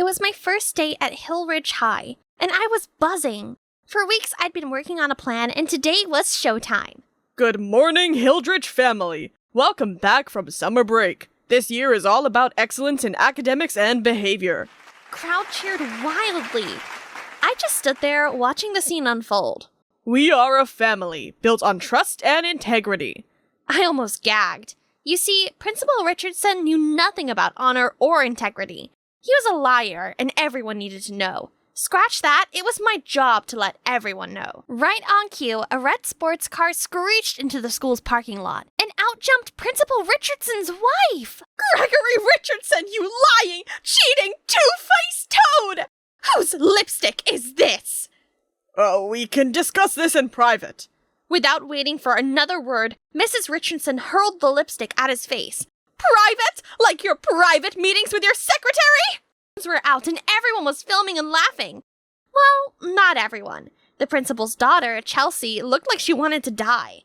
It was my first day at Hill Ridge High, and I was buzzing. For weeks, I'd been working on a plan, and today was showtime. Good morning, Hildridge family. Welcome back from summer break. This year is all about excellence in academics and behavior. Crowd cheered wildly. I just stood there watching the scene unfold. We are a family built on trust and integrity. I almost gagged. You see, Principal Richardson knew nothing about honor or integrity. He was a liar, and everyone needed to know. Scratch that, it was my job to let everyone know. Right on cue, a red sports car screeched into the school's parking lot, and out jumped Principal Richardson's wife! Gregory Richardson, you lying, cheating, two-faced toad! Whose lipstick is this? We can discuss this in private. Without waiting for another word, Mrs. Richardson hurled the lipstick at his face. Private? Like your private meetings with your secretary? Were out and everyone was filming and laughing. Well, not everyone. The principal's daughter, Chelsea, looked like she wanted to die.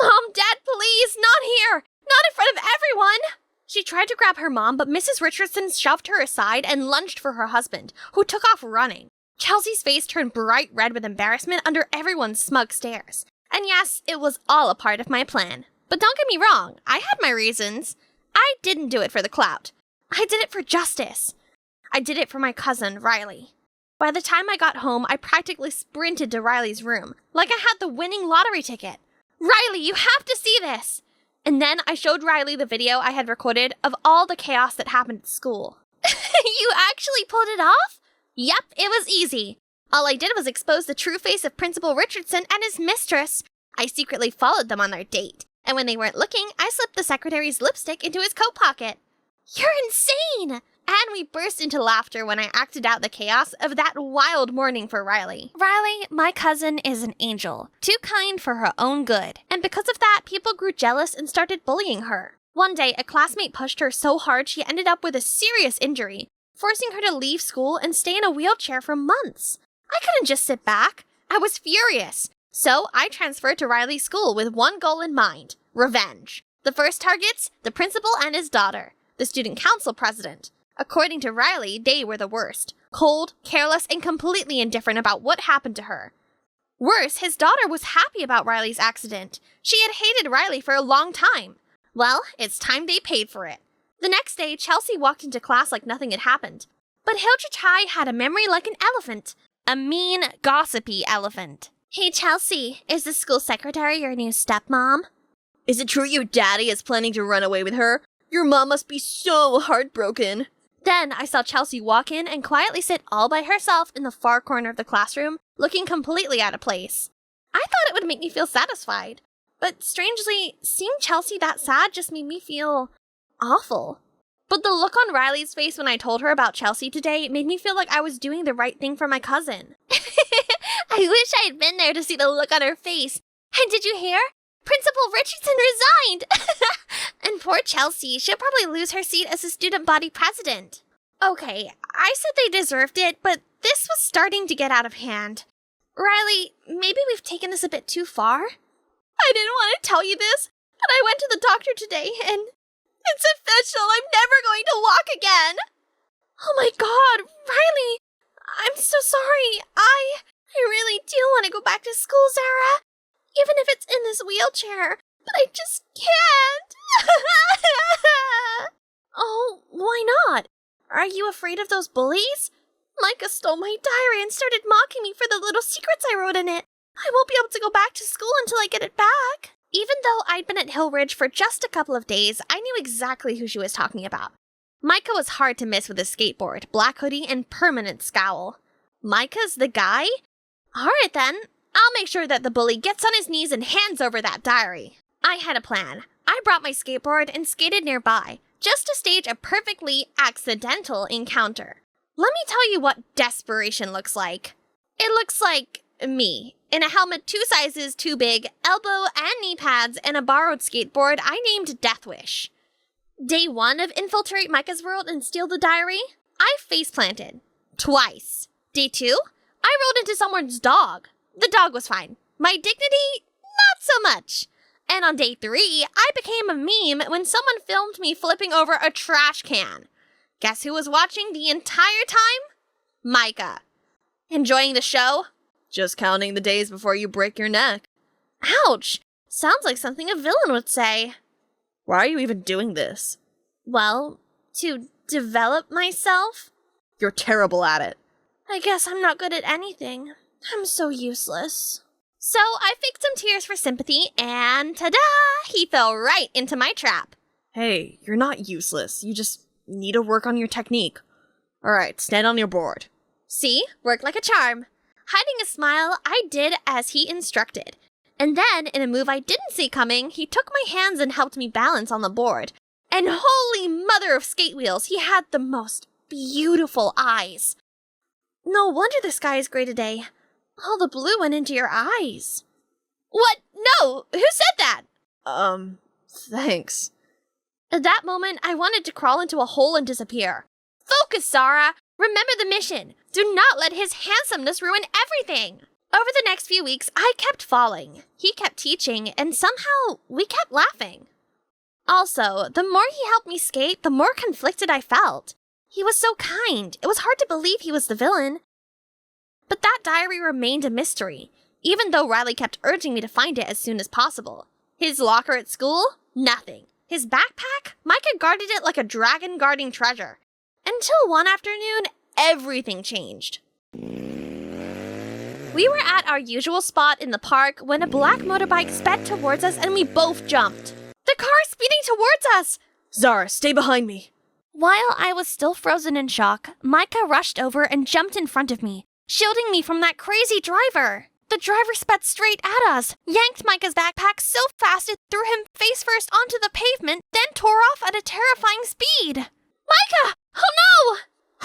Mom, Dad, please, not here! Not in front of everyone! She tried to grab her mom, but Mrs. Richardson shoved her aside and lunged for her husband, who took off running. Chelsea's face turned bright red with embarrassment under everyone's smug stares. And yes, it was all a part of my plan. But don't get me wrong, I had my reasons. I didn't do it for the clout. I did it for justice. I did it for my cousin, Riley. By the time I got home, I practically sprinted to Riley's room, like I had the winning lottery ticket. Riley, you have to see this! And then I showed Riley the video I had recorded of all the chaos that happened at school. You actually pulled it off? Yep, it was easy. All I did was expose the true face of Principal Richardson and his mistress. I secretly followed them on their date, and when they weren't looking, I slipped the secretary's lipstick into his coat pocket. You're insane! And we burst into laughter when I acted out the chaos of that wild morning for Riley. Riley, my cousin, is an angel, too kind for her own good. And because of that, people grew jealous and started bullying her. One day, a classmate pushed her so hard she ended up with a serious injury, forcing her to leave school and stay in a wheelchair for months. I couldn't just sit back. I was furious. So I transferred to Riley's school with one goal in mind: revenge. The first targets, the principal and his daughter, the student council president. According to Riley, they were the worst. Cold, careless, and completely indifferent about what happened to her. Worse, his daughter was happy about Riley's accident. She had hated Riley for a long time. Well, it's time they paid for it. The next day, Chelsea walked into class like nothing had happened. But Hildridge High had a memory like an elephant. A mean, gossipy elephant. Hey, Chelsea, is the school secretary your new stepmom? Is it true your daddy is planning to run away with her? Your mom must be so heartbroken. Then I saw Chelsea walk in and quietly sit all by herself in the far corner of the classroom, looking completely out of place. I thought it would make me feel satisfied. But strangely, seeing Chelsea that sad just made me feel awful. But the look on Riley's face when I told her about Chelsea today made me feel like I was doing the right thing for my cousin. I wish I had been there to see the look on her face. And did you hear? Principal Richardson resigned! And poor Chelsea, she'll probably lose her seat as a student body president. Okay, I said they deserved it, but this was starting to get out of hand. Riley, maybe we've taken this a bit too far? I didn't want to tell you this, but I went to the doctor today, and it's official, I'm never going to walk again! Oh my god, Riley! I'm so sorry, I really do want to go back to school, Sarah. Even if it's in this wheelchair, but I just can't. Oh, why not? Are you afraid of those bullies? Micah stole my diary and started mocking me for the little secrets I wrote in it. I won't be able to go back to school until I get it back. Even though I'd been at Hill Ridge for just a couple of days, I knew exactly who she was talking about. Micah was hard to miss with his skateboard, black hoodie, and permanent scowl. Micah's the guy? Alright then. I'll make sure that the bully gets on his knees and hands over that diary. I had a plan. I brought my skateboard and skated nearby, just to stage a perfectly accidental encounter. Let me tell you what desperation looks like. It looks like me, in a helmet 2 sizes too big, elbow and knee pads, and a borrowed skateboard I named Death Wish. Day 1 of Infiltrate Micah's World and Steal the Diary, I face-planted. Twice. Day 2, I rolled into someone's dog. The dog was fine. My dignity, not so much. And on day 3, I became a meme when someone filmed me flipping over a trash can. Guess who was watching the entire time? Micah. Enjoying the show? Just counting the days before you break your neck. Ouch! Sounds like something a villain would say. Why are you even doing this? Well, to develop myself? You're terrible at it. I guess I'm not good at anything. I'm so useless. So I faked some tears for sympathy, and ta-da! He fell right into my trap. Hey, you're not useless. You just need to work on your technique. Alright, stand on your board. See? Worked like a charm. Hiding a smile, I did as he instructed. And then, in a move I didn't see coming, he took my hands and helped me balance on the board. And holy mother of skate wheels, he had the most beautiful eyes. No wonder the sky is gray today. All the blue went into your eyes. What? No! Who said that? Thanks. At that moment, I wanted to crawl into a hole and disappear. Focus, Zara! Remember the mission. Do not let his handsomeness ruin everything. Over the next few weeks, I kept falling. He kept teaching, and somehow we kept laughing. Also, the more he helped me skate, the more conflicted I felt. He was so kind. It was hard to believe he was the villain. But that diary remained a mystery, even though Riley kept urging me to find it as soon as possible. His locker at school? Nothing. His backpack? Micah guarded it like a dragon guarding treasure. Until one afternoon, everything changed. We were at our usual spot in the park when a black motorbike sped towards us and we both jumped. The car is speeding towards us! Zara, stay behind me. While I was still frozen in shock, Micah rushed over and jumped in front of me, shielding me from that crazy driver. The driver sped straight at us, yanked Micah's backpack so fast it threw him face first onto the pavement, then tore off at a terrifying speed. Micah! Oh no!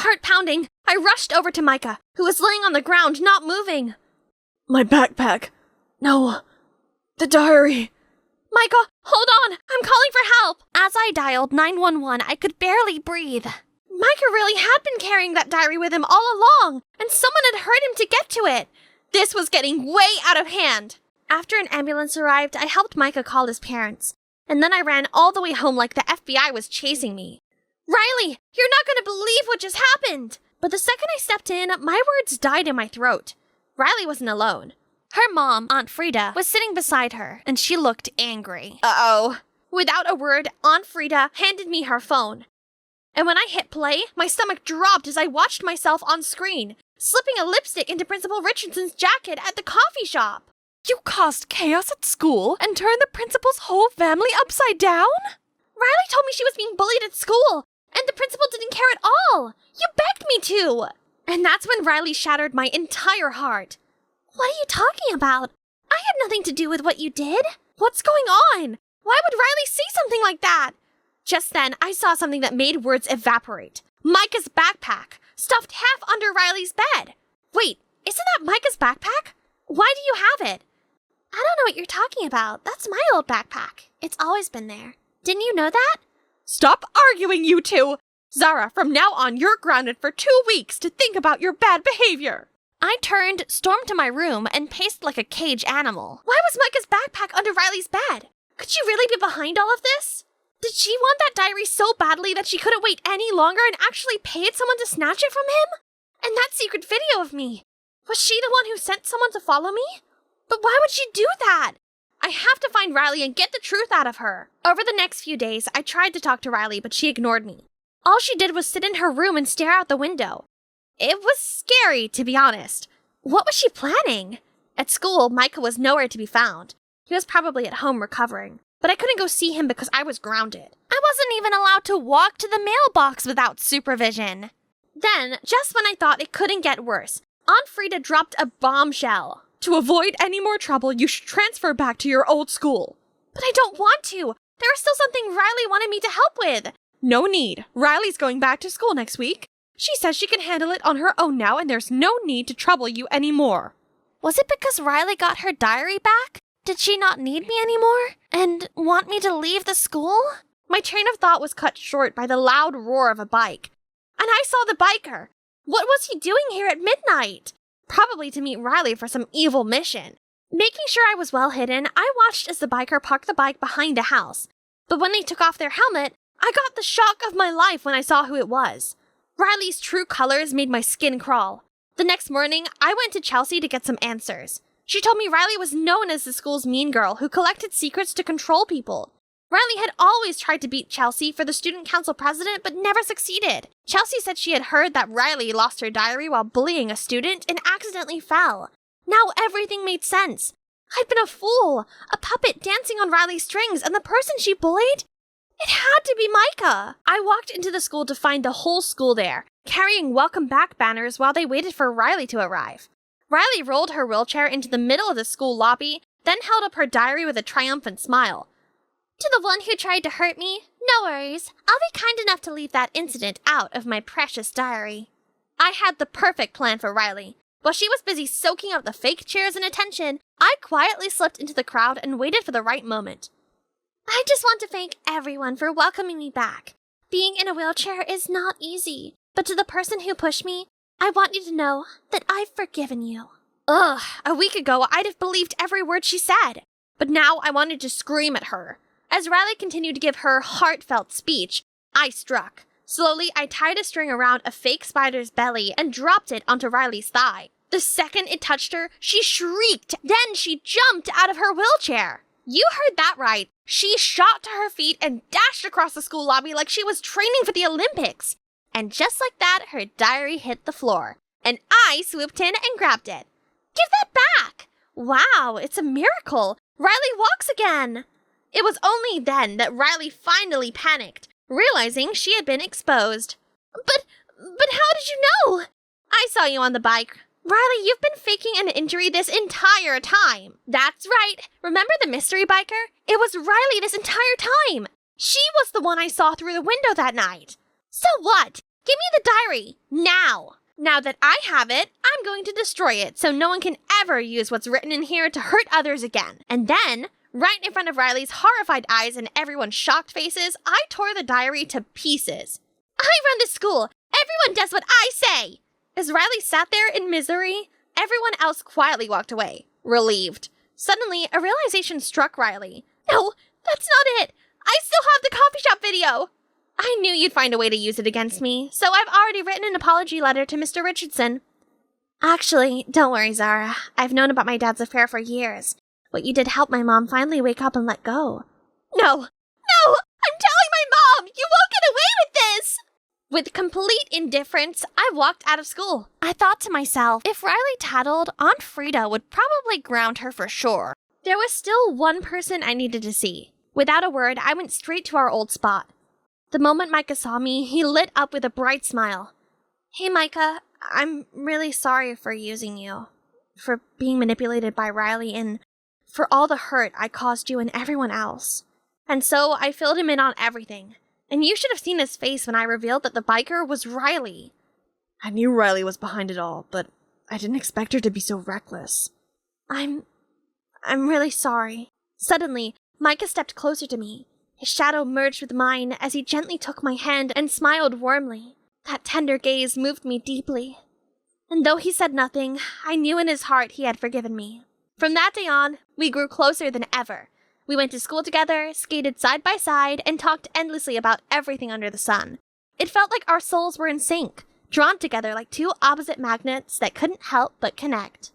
Heart pounding, I rushed over to Micah, who was laying on the ground, not moving. My backpack. No. The diary. Micah, hold on! I'm calling for help! As I dialed 911, I could barely breathe. Micah really had been carrying that diary with him all along, and someone had heard him to get to it. This was getting way out of hand. After an ambulance arrived, I helped Micah call his parents, and then I ran all the way home like the FBI was chasing me. Riley, you're not going to believe what just happened! But the second I stepped in, my words died in my throat. Riley wasn't alone. Her mom, Aunt Frida, was sitting beside her, and she looked angry. Uh-oh. Without a word, Aunt Frida handed me her phone. And when I hit play, my stomach dropped as I watched myself on screen, slipping a lipstick into Principal Richardson's jacket at the coffee shop. You caused chaos at school and turned the principal's whole family upside down? Riley told me she was being bullied at school, and the principal didn't care at all. You begged me to. And that's when Riley shattered my entire heart. What are you talking about? I had nothing to do with what you did. What's going on? Why would Riley say something like that? Just then, I saw something that made words evaporate. Micah's backpack, stuffed half under Riley's bed. Wait, isn't that Micah's backpack? Why do you have it? I don't know what you're talking about. That's my old backpack. It's always been there. Didn't you know that? Stop arguing, you two! Zara, from now on, you're grounded for 2 weeks to think about your bad behavior. I turned, stormed to my room, and paced like a caged animal. Why was Micah's backpack under Riley's bed? Could she really be behind all of this? Did she want that diary so badly that she couldn't wait any longer and actually paid someone to snatch it from him? And that secret video of me, was she the one who sent someone to follow me? But why would she do that? I have to find Riley and get the truth out of her. Over the next few days, I tried to talk to Riley, but she ignored me. All she did was sit in her room and stare out the window. It was scary, to be honest. What was she planning? At school, Micah was nowhere to be found. He was probably at home recovering, but I couldn't go see him because I was grounded. I wasn't even allowed to walk to the mailbox without supervision. Then, just when I thought it couldn't get worse, Aunt Frida dropped a bombshell. To avoid any more trouble, you should transfer back to your old school. But I don't want to. There was still something Riley wanted me to help with. No need. Riley's going back to school next week. She says she can handle it on her own now, and there's no need to trouble you anymore. Was it because Riley got her diary back? Did she not need me anymore? And want me to leave the school? My train of thought was cut short by the loud roar of a bike. And I saw the biker. What was he doing here at midnight? Probably to meet Riley for some evil mission. Making sure I was well hidden, I watched as the biker parked the bike behind a house. But when they took off their helmet, I got the shock of my life when I saw who it was. Riley's true colors made my skin crawl. The next morning, I went to Chelsea to get some answers. She told me Riley was known as the school's mean girl who collected secrets to control people. Riley had always tried to beat Chelsea for the student council president, but never succeeded. Chelsea said she had heard that Riley lost her diary while bullying a student and accidentally fell. Now everything made sense. I'd been a fool, a puppet dancing on Riley's strings, and the person she bullied? It had to be Micah. I walked into the school to find the whole school there, carrying welcome back banners while they waited for Riley to arrive. Riley rolled her wheelchair into the middle of the school lobby, then held up her diary with a triumphant smile. To the one who tried to hurt me, no worries. I'll be kind enough to leave that incident out of my precious diary. I had the perfect plan for Riley. While she was busy soaking up the fake cheers and attention, I quietly slipped into the crowd and waited for the right moment. I just want to thank everyone for welcoming me back. Being in a wheelchair is not easy, but to the person who pushed me, I want you to know that I've forgiven you. Ugh, a week ago I'd have believed every word she said, but now I wanted to scream at her. As Riley continued to give her heartfelt speech, I struck. Slowly, I tied a string around a fake spider's belly and dropped it onto Riley's thigh. The second it touched her, she shrieked. Then she jumped out of her wheelchair. You heard that right. She shot to her feet and dashed across the school lobby like she was training for the Olympics. And just like that, her diary hit the floor. And I swooped in and grabbed it. Give that back! Wow, it's a miracle. Riley walks again. It was only then that Riley finally panicked, realizing she had been exposed. But how did you know? I saw you on the bike. Riley, you've been faking an injury this entire time. That's right. Remember the mystery biker? It was Riley this entire time. She was the one I saw through the window that night. So what? Give me the diary. Now. Now that I have it, I'm going to destroy it so no one can ever use what's written in here to hurt others again. And then, right in front of Riley's horrified eyes and everyone's shocked faces, I tore the diary to pieces. I run the school. Everyone does what I say. As Riley sat there in misery, everyone else quietly walked away, relieved. Suddenly, a realization struck Riley. No, that's not it. I still have the coffee shop video. I knew you'd find a way to use it against me, so I've already written an apology letter to Mr. Richardson. Actually, don't worry, Zara. I've known about my dad's affair for years. What you did helped my mom finally wake up and let go. No! I'm telling my mom! You won't get away with this! With complete indifference, I walked out of school. I thought to myself, if Riley tattled, Aunt Frida would probably ground her for sure. There was still one person I needed to see. Without a word, I went straight to our old spot. The moment Micah saw me, he lit up with a bright smile. Hey, Micah, I'm really sorry for using you, for being manipulated by Riley, and for all the hurt I caused you and everyone else. And so I filled him in on everything. And you should have seen his face when I revealed that the biker was Riley. I knew Riley was behind it all, but I didn't expect her to be so reckless. I'm really sorry. Suddenly, Micah stepped closer to me. His shadow merged with mine as he gently took my hand and smiled warmly. That tender gaze moved me deeply. And though he said nothing, I knew in his heart he had forgiven me. From that day on, we grew closer than ever. We went to school together, skated side by side, and talked endlessly about everything under the sun. It felt like our souls were in sync, drawn together like two opposite magnets that couldn't help but connect.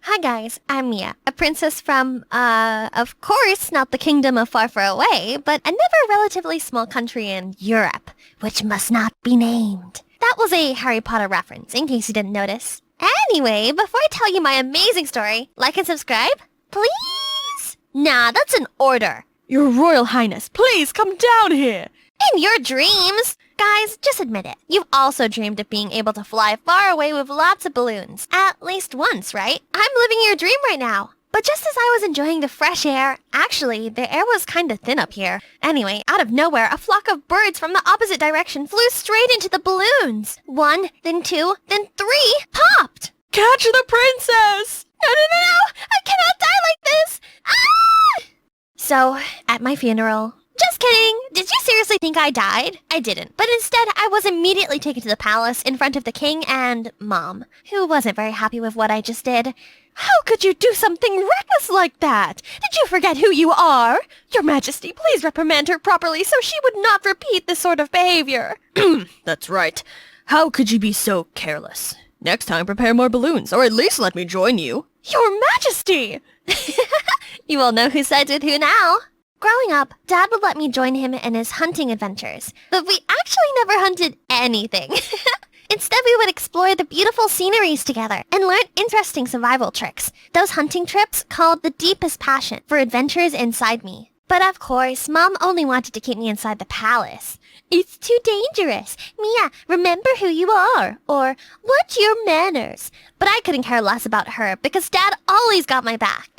Hi guys, I'm Mia, a princess from, of course not the kingdom of far, far away, but another relatively small country in Europe, which must not be named. That was a Harry Potter reference, in case you didn't notice. Anyway, before I tell you my amazing story, like and subscribe, please? Nah, that's an order. Your Royal Highness, please come down here. In your dreams! Guys, just admit it. You've also dreamed of being able to fly far away with lots of balloons. At least once, right? I'm living your dream right now. But just as I was enjoying the fresh air, actually, the air was kinda thin up here. Anyway, out of nowhere, a flock of birds from the opposite direction flew straight into the balloons. 1, then 2, then 3, popped! Catch the princess! No! I cannot die like this! Ah! So, at my funeral, Just kidding. Did you seriously think I died? I didn't. But instead, I was immediately taken to the palace in front of the king and Mom, who wasn't very happy with what I just did. How could you do something reckless like that? Did you forget who you are? Your Majesty, please reprimand her properly so she would not repeat this sort of behavior. That's right. How could you be so careless? Next time, prepare more balloons, or at least let me join you. Your Majesty! You all know who sides with who now. Growing up, Dad would let me join him in his hunting adventures, but we actually never hunted anything. Instead, we would explore the beautiful sceneries together and learn interesting survival tricks. Those hunting trips called the deepest passion for adventures inside me. But of course, Mom only wanted to keep me inside the palace. It's too dangerous. Mia, remember who you are. Or, what's your manners? But I couldn't care less about her because Dad always got my back.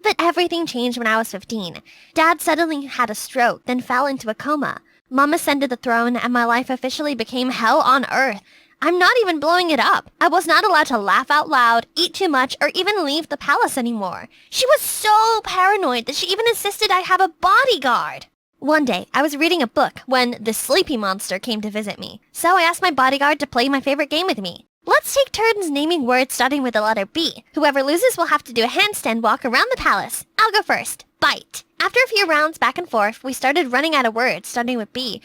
But everything changed when I was 15. Dad suddenly had a stroke, then fell into a coma. Mom ascended the throne, and my life officially became hell on earth. I'm not even blowing it up. I was not allowed to laugh out loud, eat too much, or even leave the palace anymore. She was so paranoid that she even insisted I have a bodyguard. One day, I was reading a book when the sleepy monster came to visit me. So I asked my bodyguard to play my favorite game with me. Let's take turns naming words starting with the letter B. Whoever loses will have to do a handstand walk around the palace. I'll go first. Bite. After a few rounds back and forth, we started running out of words starting with B.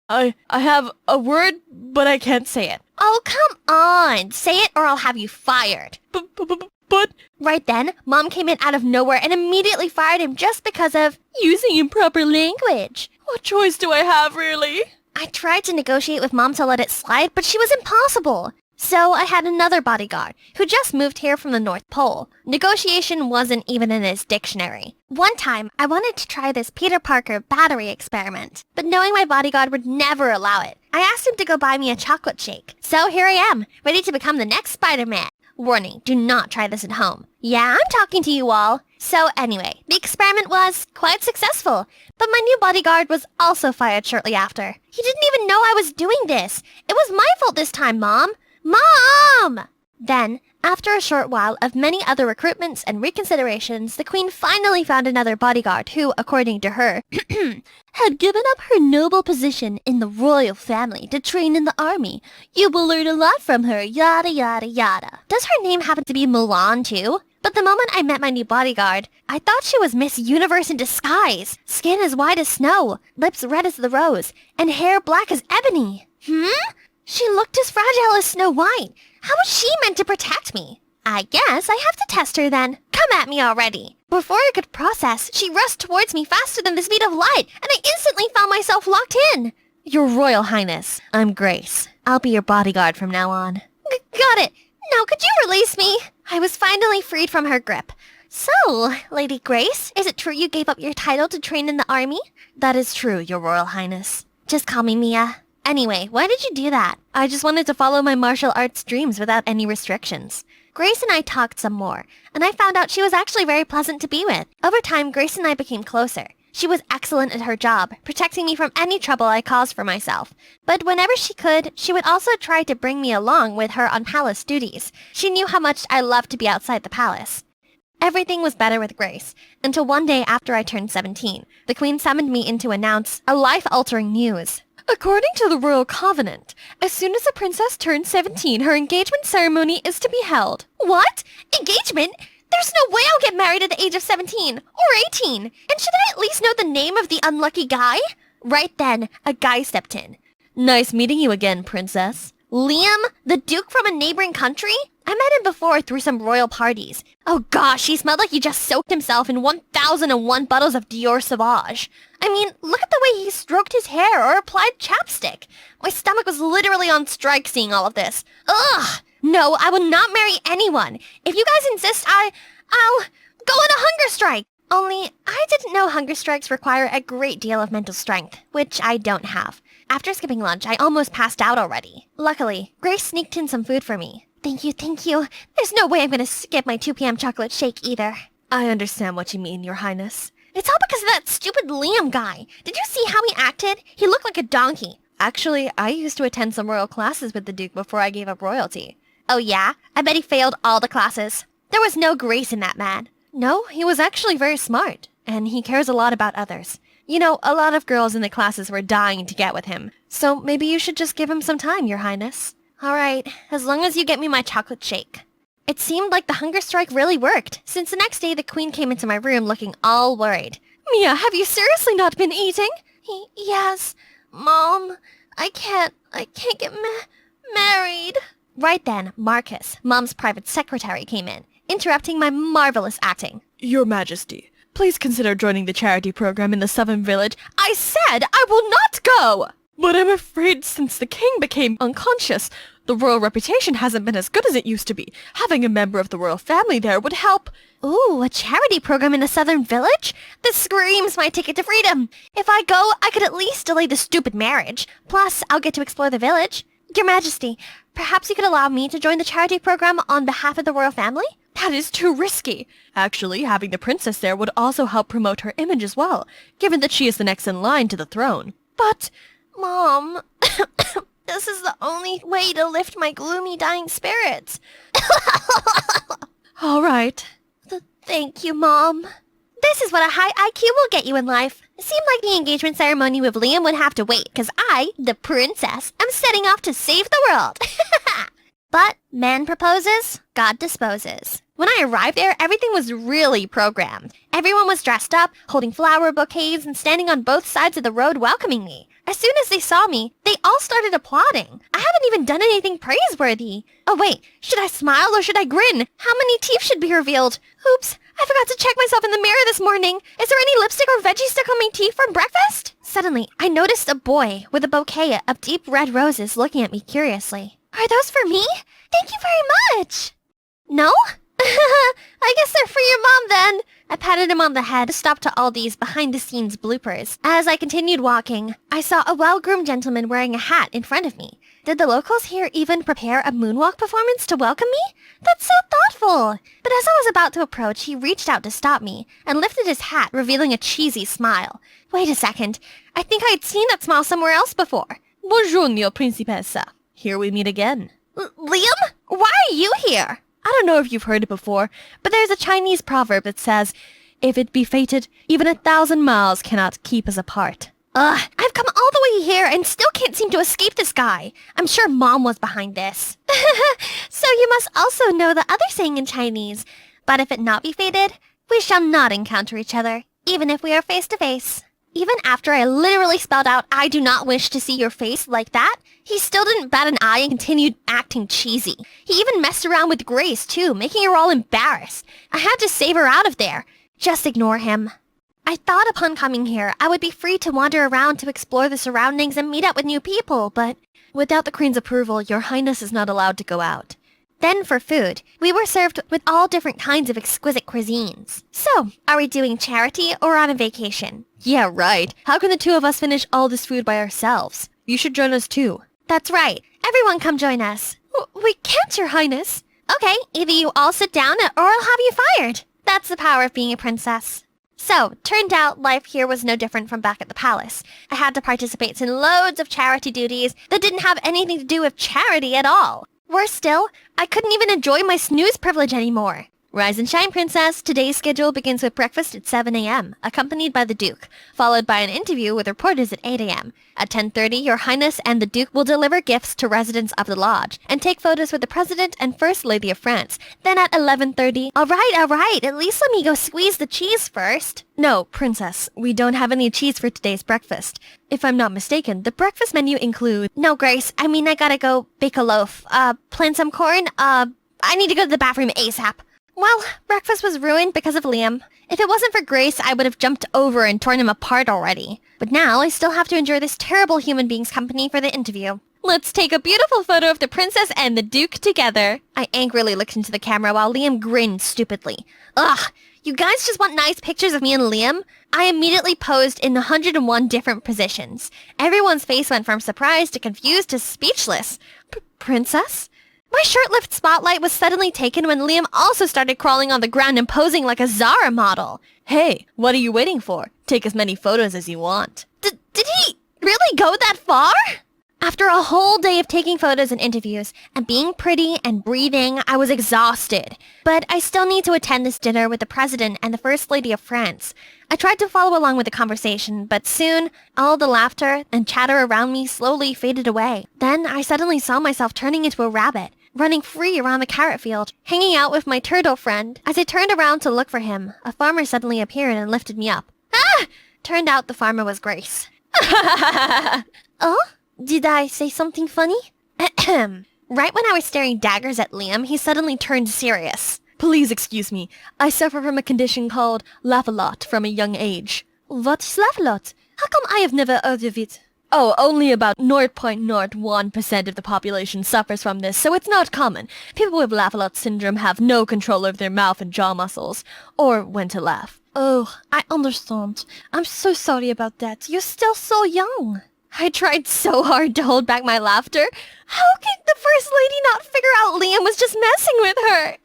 I have a word, but I can't say it. Oh, come on. Say it or I'll have you fired. But Right then, Mom came in out of nowhere and immediately fired him just because of using improper language. what choice do I have, really? I tried to negotiate with Mom to let it slide, but she was impossible. So I had another bodyguard, who just moved here from the North Pole. Negotiation wasn't even in his dictionary. One time, I wanted to try this Peter Parker battery experiment, but knowing my bodyguard would never allow it, I asked him to go buy me a chocolate shake. So here I am, ready to become the next Spider-Man. Warning, do not try this at home. Yeah, I'm talking to you all. So anyway, the experiment was quite successful, but my new bodyguard was also fired shortly after. He didn't even know I was doing this. It was my fault this time, Mom. Mom! Then, after a short while of many other recruitments and reconsiderations, the Queen finally found another bodyguard who, according to her, had given up her noble position in the royal family to train in the army. You will learn a lot from her, yada yada yada. Does her name happen to be Mulan too? But the moment I met my new bodyguard, I thought she was Miss Universe in disguise. Skin as white as snow, lips red as the rose, and hair black as ebony. She looked as fragile as Snow White. How was she meant to protect me? I guess I have to test her then. Come at me already. Before I could process, she rushed towards me faster than the speed of light, and I instantly found myself locked in. Your Royal Highness, I'm Grace. I'll be your bodyguard from now on. Got it. Now could you release me? I was finally freed from her grip. So, Lady Grace, is it true you gave up your title to train in the army? That is true, Your Royal Highness. Just call me Mia. Anyway, why did you do that? I just wanted to follow my martial arts dreams without any restrictions. Grace and I talked some more, and I found out she was actually very pleasant to be with. Over time, Grace and I became closer. She was excellent at her job, protecting me from any trouble I caused for myself. But whenever she could, she would also try to bring me along with her on palace duties. She knew how much I loved to be outside the palace. Everything was better with Grace, until one day after I turned 17, the Queen summoned me in to announce a life-altering news. According to the Royal Covenant, as soon as a princess turns 17, her engagement ceremony is to be held. What? Engagement? There's no way I'll get married at the age of 17 or 18. And should I at least know the name of the unlucky guy? Right then, a guy stepped in. Nice meeting you again, princess. Liam, the Duke from a neighboring country? I met him before through some royal parties. Oh gosh, he smelled like he just soaked himself in 1001 bottles of Dior Sauvage. I mean, look at the way he stroked his hair or applied chapstick. My stomach was literally on strike seeing all of this. Ugh! No, I will not marry anyone. If you guys insist, I'll go on a hunger strike. Only, I didn't know hunger strikes require a great deal of mental strength, which I don't have. After skipping lunch, I almost passed out already. Luckily, Grace sneaked in some food for me. Thank you, thank you. There's no way I'm gonna skip my 2 p.m. chocolate shake either. I understand what you mean, Your Highness. It's all because of that stupid Liam guy. Did you see how he acted? He looked like a donkey. Actually, I used to attend some royal classes with the Duke before I gave up royalty. Oh yeah? I bet he failed all the classes. There was no grace in that man. No, he was actually very smart, and he cares a lot about others. You know, a lot of girls in the classes were dying to get with him. So maybe you should just give him some time, Your Highness. All right, as long as you get me my chocolate shake. It seemed like the hunger strike really worked, since the next day the queen came into my room looking all worried. Mia, have you seriously not been eating? Yes, Mom. I can't get married. Right then, Marcus, Mom's private secretary, came in, interrupting my marvelous acting. Your Majesty, please consider joining the charity program in the Southern Village. I said I will not go! But I'm afraid since the king became unconscious, the royal reputation hasn't been as good as it used to be. Having a member of the royal family there would help. Ooh, a charity program in the Southern Village? This screams my ticket to freedom. If I go, I could at least delay the stupid marriage. Plus, I'll get to explore the village. Your Majesty, perhaps you could allow me to join the charity program on behalf of the royal family? That is too risky. Actually, having the princess there would also help promote her image as well, given that she is the next in line to the throne. But, Mom, this is the only way to lift my gloomy dying spirits. all right. Thank you, Mom. This is what a high IQ will get you in life. It seemed like the engagement ceremony with Liam would have to wait, because I, the princess, am setting off to save the world. But man proposes, God disposes. When I arrived there, everything was really programmed. Everyone was dressed up, holding flower bouquets, and standing on both sides of the road welcoming me. As soon as they saw me, they all started applauding. I haven't even done anything praiseworthy. Oh wait, should I smile or should I grin? How many teeth should be revealed? Oops, I forgot to check myself in the mirror this morning. Is there any lipstick or veggie stuck on my teeth from breakfast? Suddenly, I noticed a boy with a bouquet of deep red roses looking at me curiously. Are those for me? Thank you very much. No? I guess they're for your mom then. I patted him on the head, stopped to all these behind-the-scenes bloopers. As I continued walking, I saw a well-groomed gentleman wearing a hat in front of me. Did the locals here even prepare a moonwalk performance to welcome me? That's so thoughtful. But as I was about to approach, he reached out to stop me and lifted his hat, revealing a cheesy smile. Wait a second. I think I'd seen that smile somewhere else before. Buongiorno, Principessa. Here we meet again. Liam? Why are you here? I don't know if you've heard it before, but there's a Chinese proverb that says, if it be fated, even 1,000 miles cannot keep us apart. Ugh, I've come all the way here and still can't seem to escape this guy. I'm sure Mom was behind this. So you must also know the other saying in Chinese. But if it not be fated, we shall not encounter each other, even if we are face to face. Even after I literally spelled out, I do not wish to see your face like that, he still didn't bat an eye and continued acting cheesy. He even messed around with Grace, too, making her all embarrassed. I had to save her out of there. Just ignore him. I thought upon coming here, I would be free to wander around to explore the surroundings and meet up with new people, but without the Queen's approval, Your Highness is not allowed to go out. Then for food, we were served with all different kinds of exquisite cuisines. So, are we doing charity or on a vacation? Yeah, right. How can the two of us finish all this food by ourselves? You should join us too. That's right. Everyone come join us. We can't, Your Highness. Okay, either you all sit down or I'll have you fired. That's the power of being a princess. So, turned out life here was no different from back at the palace. I had to participate in loads of charity duties that didn't have anything to do with charity at all. Worse still, I couldn't even enjoy my snooze privilege anymore. Rise and shine, princess. Today's schedule begins with breakfast at 7 a.m., accompanied by the Duke, followed by an interview with reporters at 8 a.m. At 10:30, Your Highness and the Duke will deliver gifts to residents of the lodge and take photos with the President and First Lady of France. Then at 11:30, all right, at least let me go squeeze the cheese first. No, princess, we don't have any cheese for today's breakfast. If I'm not mistaken, the breakfast menu includes... No, Grace, I gotta go bake a loaf, plant some corn, I need to go to the bathroom ASAP. Well, breakfast was ruined because of Liam. If it wasn't for Grace, I would have jumped over and torn him apart already. But now I still have to endure this terrible human being's company for the interview. Let's take a beautiful photo of the princess and the Duke together. I angrily looked into the camera while Liam grinned stupidly. Ugh, you guys just want nice pictures of me and Liam? I immediately posed in 101 different positions. Everyone's face went from surprised to confused to speechless. Princess? My short-lived spotlight was suddenly taken when Liam also started crawling on the ground and posing like a Zara model. Hey, what are you waiting for? Take as many photos as you want. Did he really go that far? After a whole day of taking photos and interviews, and being pretty and breathing, I was exhausted. But I still need to attend this dinner with the President and the First Lady of France. I tried to follow along with the conversation, but soon, all the laughter and chatter around me slowly faded away. Then I suddenly saw myself turning into a rabbit, running free around the carrot field, hanging out with my turtle friend. As I turned around to look for him, a farmer suddenly appeared and lifted me up. Ah! Turned out the farmer was Grace. Oh? Did I say something funny? Ahem. Right when I was staring daggers at Liam, he suddenly turned serious. Please excuse me. I suffer from a condition called laugh-a-lot from a young age. What is laugh-a-lot? How come I have never heard of it? Oh, only about 0.01% of the population suffers from this, so it's not common. People with laugh-a-lot syndrome have no control over their mouth and jaw muscles, or when to laugh. Oh, I understand. I'm so sorry about that. You're still so young. I tried so hard to hold back my laughter. How could the First Lady not figure out Liam was just messing with her?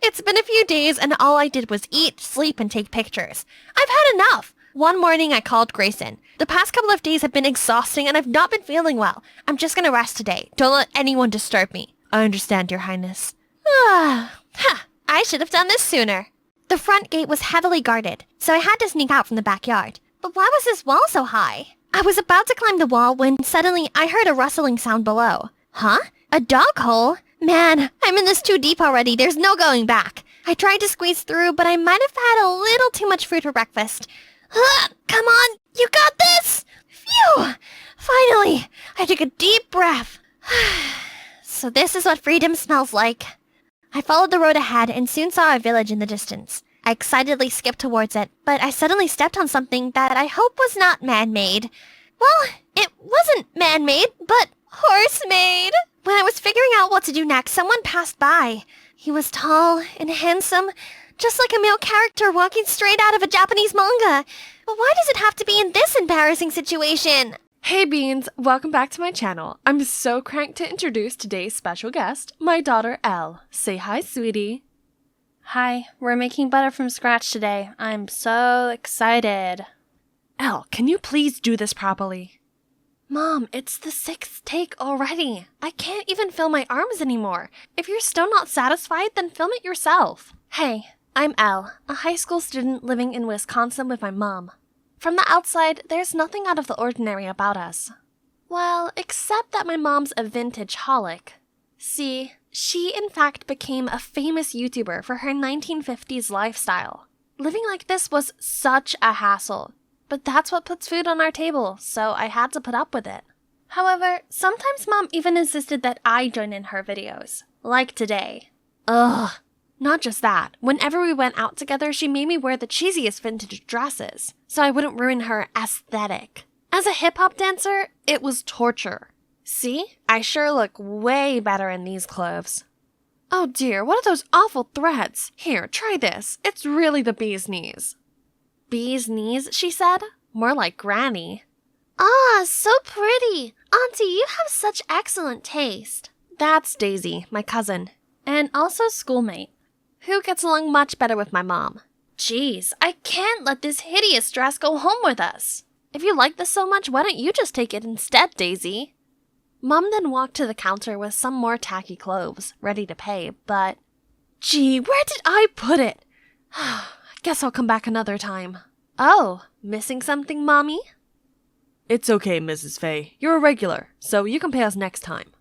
It's been a few days and all I did was eat, sleep, and take pictures. I've had enough. One morning I called Grace in. The past couple of days have been exhausting and I've not been feeling well. I'm just gonna rest today. Don't let anyone disturb me. I understand, Your Highness. I should have done this sooner. The front gate was heavily guarded, so I had to sneak out from the backyard. But why was this wall so high? I was about to climb the wall when suddenly I heard a rustling sound below. Huh? A dog hole? Man, I'm in this too deep already. There's no going back. I tried to squeeze through, but I might have had a little too much fruit for breakfast. Come on, you got this! Phew! Finally, I took a deep breath. So this is what freedom smells like. I followed the road ahead and soon saw a village in the distance. I excitedly skipped towards it, but I suddenly stepped on something that I hope was not man-made. Well, it wasn't man-made, but horse-made. When I was figuring out what to do next, someone passed by. He was tall and handsome, just like a male character walking straight out of a Japanese manga. But why does it have to be in this embarrassing situation? Hey Beans, welcome back to my channel. I'm so cranked to introduce today's special guest, my daughter Elle. Say hi, sweetie. Hi, we're making butter from scratch today. I'm so excited. Elle, can you please do this properly? Mom, it's the 6th take already. I can't even film my arms anymore. If you're still not satisfied, then film it yourself. Hey, I'm Elle, a high school student living in Wisconsin with my mom. From the outside, there's nothing out of the ordinary about us. Well, except that my mom's a vintage holic. See, she in fact became a famous YouTuber for her 1950s lifestyle. Living like this was such a hassle, but that's what puts food on our table, so I had to put up with it. However, sometimes Mom even insisted that I join in her videos, like today. Ugh. Not just that, whenever we went out together, she made me wear the cheesiest vintage dresses, so I wouldn't ruin her aesthetic. As a hip-hop dancer, it was torture. See? I sure look way better in these clothes. Oh dear, what are those awful threads? Here, try this. It's really the bee's knees. Bee's knees, she said? More like granny. Ah, so pretty. Auntie, you have such excellent taste. That's Daisy, my cousin, and also schoolmate, who gets along much better with my mom. Jeez, I can't let this hideous dress go home with us. If you like this so much, why don't you just take it instead, Daisy? Mom then walked to the counter with some more tacky clothes, ready to pay, but... Gee, where did I put it? Guess I'll come back another time. Oh, missing something, Mommy? It's okay, Mrs. Faye. You're a regular, so you can pay us next time.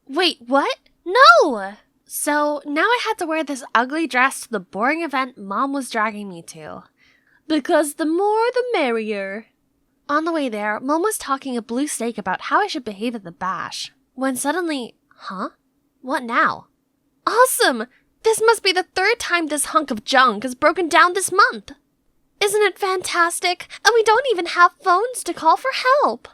Wait, what? No! So now I had to wear this ugly dress to the boring event Mom was dragging me to. Because the more the merrier. On the way there, Mom was talking a blue steak about how I should behave at the bash, when suddenly, huh? What now? Awesome! This must be the 3rd time this hunk of junk has broken down this month. Isn't it fantastic? And we don't even have phones to call for help.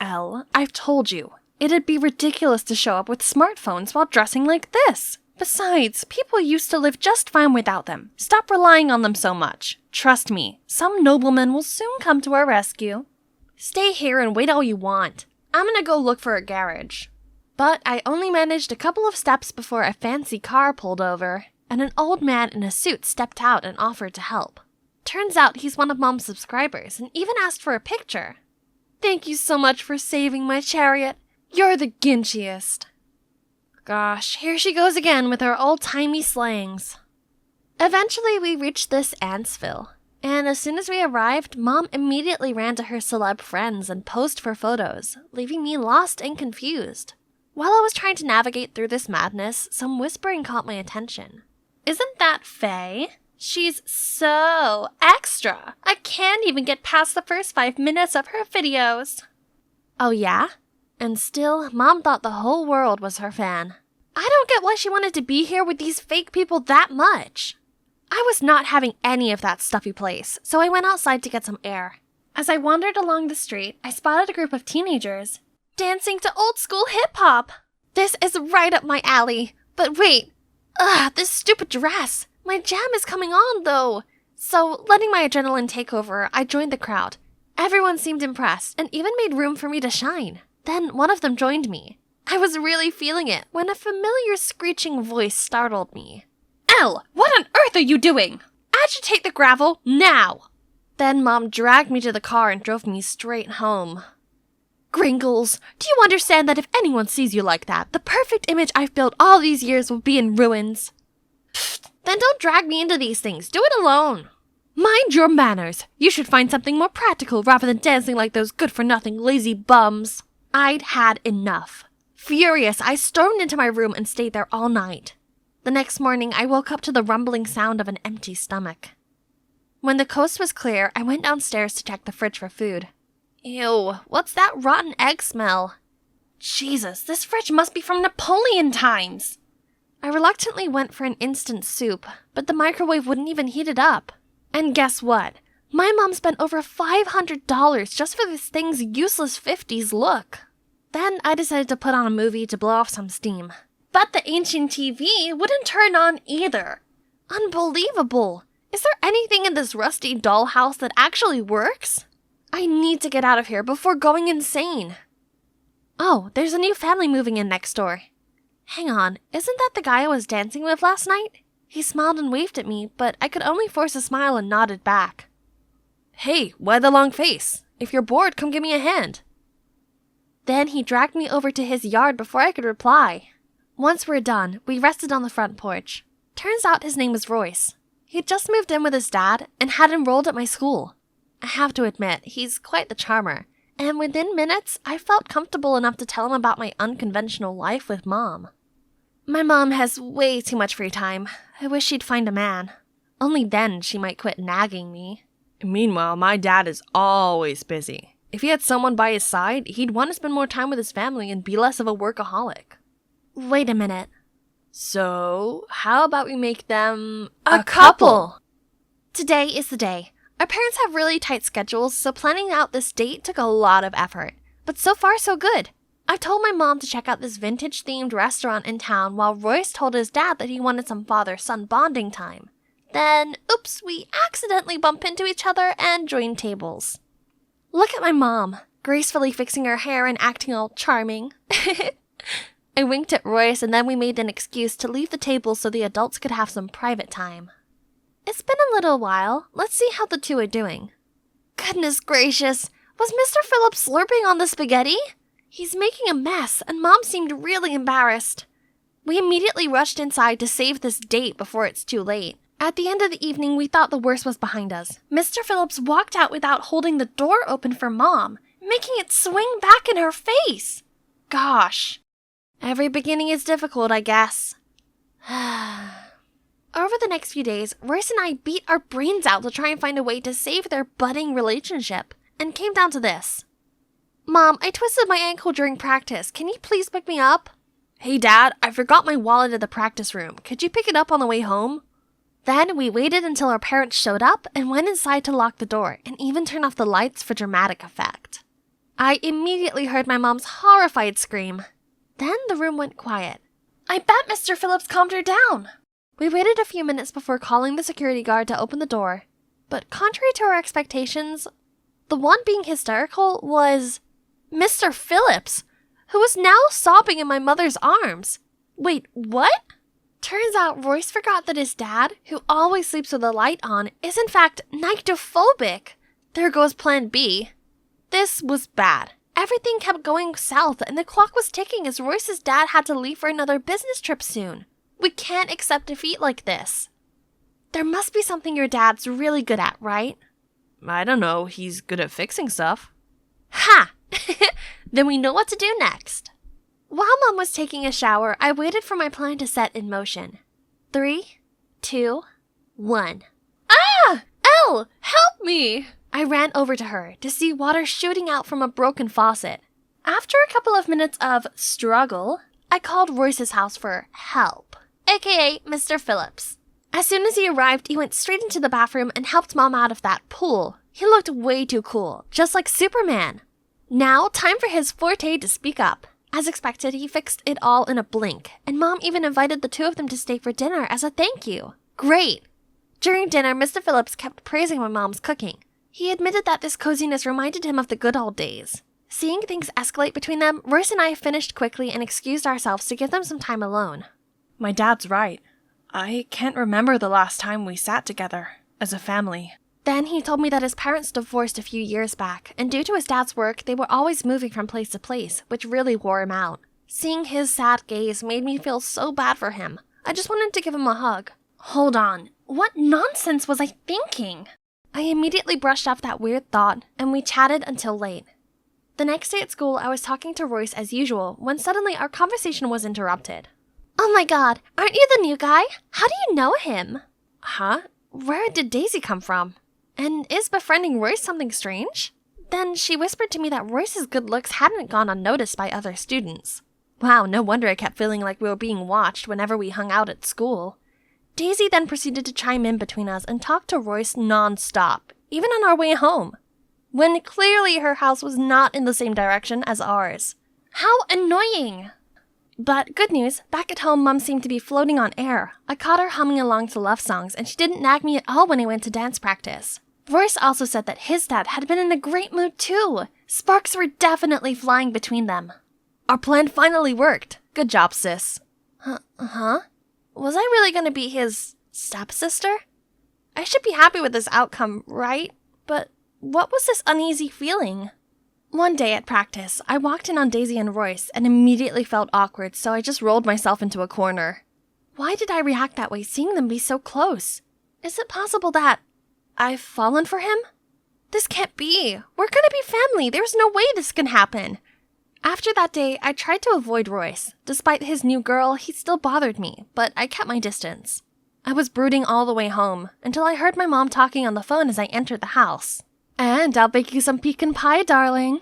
Elle, I've told you. It'd be ridiculous to show up with smartphones while dressing like this. Besides, people used to live just fine without them. Stop relying on them so much. Trust me, some nobleman will soon come to our rescue. Stay here and wait all you want. I'm gonna go look for a garage. But I only managed a couple of steps before a fancy car pulled over, and an old man in a suit stepped out and offered to help. Turns out he's one of Mom's subscribers and even asked for a picture. Thank you so much for saving my chariot. You're the ginchiest. Gosh, here she goes again with her old-timey slangs. Eventually, we reached this Antsville, and as soon as we arrived, Mom immediately ran to her celeb friends and posed for photos, leaving me lost and confused. While I was trying to navigate through this madness, some whispering caught my attention. Isn't that Faye? She's so extra. I can't even get past the first 5 minutes of her videos. Oh yeah? And still, Mom thought the whole world was her fan. I don't get why she wanted to be here with these fake people that much. I was not having any of that stuffy place, so I went outside to get some air. As I wandered along the street, I spotted a group of teenagers dancing to old-school hip-hop. This is right up my alley. But wait, this stupid dress. My jam is coming on, though. So, letting my adrenaline take over, I joined the crowd. Everyone seemed impressed and even made room for me to shine. Then one of them joined me. I was really feeling it when a familiar screeching voice startled me. Elle, what on earth are you doing? Agitate the gravel, now! Then Mom dragged me to the car and drove me straight home. Gringles, do you understand that if anyone sees you like that, the perfect image I've built all these years will be in ruins? Then don't drag me into these things. Do it alone. Mind your manners. You should find something more practical rather than dancing like those good-for-nothing lazy bums. I'd had enough. Furious, I stormed into my room and stayed there all night. The next morning, I woke up to the rumbling sound of an empty stomach. When the coast was clear, I went downstairs to check the fridge for food. Ew, what's that rotten egg smell? Jesus, this fridge must be from Napoleon times. I reluctantly went for an instant soup, but the microwave wouldn't even heat it up. And guess what? My mom spent over $500 just for this thing's useless 50s look. Then I decided to put on a movie to blow off some steam. But the ancient TV wouldn't turn on either. Unbelievable. Is there anything in this rusty dollhouse that actually works? I need to get out of here before going insane. Oh, there's a new family moving in next door. Hang on, isn't that the guy I was dancing with last night? He smiled and waved at me, but I could only force a smile and nodded back. Hey, why the long face? If you're bored, come give me a hand. Then he dragged me over to his yard before I could reply. Once we're done, we rested on the front porch. Turns out his name was Royce. He'd just moved in with his dad and had enrolled at my school. I have to admit, he's quite the charmer, and within minutes, I felt comfortable enough to tell him about my unconventional life with Mom. My mom has way too much free time. I wish she'd find a man. Only then she might quit nagging me. Meanwhile, my dad is always busy. If he had someone by his side, he'd want to spend more time with his family and be less of a workaholic. Wait a minute. So, how about we make them a couple? Today is the day. Our parents have really tight schedules, so planning out this date took a lot of effort. But so far, so good. I told my mom to check out this vintage-themed restaurant in town while Royce told his dad that he wanted some father-son bonding time. Then, oops, we accidentally bump into each other and join tables. Look at my mom, gracefully fixing her hair and acting all charming. I winked at Royce and then we made an excuse to leave the table so the adults could have some private time. It's been a little while. Let's see how the two are doing. Goodness gracious, was Mr. Phillips slurping on the spaghetti? He's making a mess, and Mom seemed really embarrassed. We immediately rushed inside to save this date before it's too late. At the end of the evening, we thought the worst was behind us. Mr. Phillips walked out without holding the door open for Mom, making it swing back in her face. Gosh. Every beginning is difficult, I guess. Over the next few days, Royce and I beat our brains out to try and find a way to save their budding relationship, and came down to this. Mom, I twisted my ankle during practice. Can you please pick me up? Hey, Dad, I forgot my wallet at the practice room. Could you pick it up on the way home? Then we waited until our parents showed up and went inside to lock the door and even turn off the lights for dramatic effect. I immediately heard my mom's horrified scream. Then the room went quiet. I bet Mr. Phillips calmed her down. We waited a few minutes before calling the security guard to open the door. But contrary to our expectations, the one being hysterical was Mr. Phillips, who was now sobbing in my mother's arms. Wait, what? Turns out Royce forgot that his dad, who always sleeps with the light on, is in fact nyctophobic. There goes plan B. This was bad. Everything kept going south, and the clock was ticking as Royce's dad had to leave for another business trip soon. We can't accept defeat like this. There must be something your dad's really good at, right? I don't know, he's good at fixing stuff. Ha! Then we know what to do next. While Mom was taking a shower, I waited for my plan to set in motion. 3, 2, 1. Ah! Elle! Help me! I ran over to her to see water shooting out from a broken faucet. After a couple of minutes of struggle, I called Royce's house for help, aka Mr. Phillips. As soon as he arrived, he went straight into the bathroom and helped Mom out of that pool. He looked way too cool, just like Superman. Now, time for his forte to speak up. As expected, he fixed it all in a blink, and Mom even invited the two of them to stay for dinner as a thank you. Great! During dinner, Mr. Phillips kept praising my mom's cooking. He admitted that this coziness reminded him of the good old days. Seeing things escalate between them, Royce and I finished quickly and excused ourselves to give them some time alone. My dad's right. I can't remember the last time we sat together, as a family. Then he told me that his parents divorced a few years back, and due to his dad's work, they were always moving from place to place, which really wore him out. Seeing his sad gaze made me feel so bad for him. I just wanted to give him a hug. Hold on. What nonsense was I thinking? I immediately brushed off that weird thought, and we chatted until late. The next day at school, I was talking to Royce as usual, when suddenly our conversation was interrupted. Oh my god, aren't you the new guy? How do you know him? Huh? Where did Daisy come from? And is befriending Royce something strange? Then she whispered to me that Royce's good looks hadn't gone unnoticed by other students. Wow, no wonder I kept feeling like we were being watched whenever we hung out at school. Daisy then proceeded to chime in between us and talk to Royce non-stop, even on our way home, when clearly her house was not in the same direction as ours. How annoying! But good news, back at home, Mom seemed to be floating on air. I caught her humming along to love songs, and she didn't nag me at all when I went to dance practice. Royce also said that his dad had been in a great mood too. Sparks were definitely flying between them. Our plan finally worked. Good job, sis. Huh? Was I really gonna be his stepsister? I should be happy with this outcome, right? But what was this uneasy feeling? One day at practice, I walked in on Daisy and Royce and immediately felt awkward, so I just rolled myself into a corner. Why did I react that way seeing them be so close? Is it possible that I've fallen for him? This can't be. We're gonna be family. There's no way this can happen. After that day, I tried to avoid Royce. Despite his new girl, he still bothered me, but I kept my distance. I was brooding all the way home until I heard my mom talking on the phone as I entered the house. And I'll bake you some pecan pie, darling.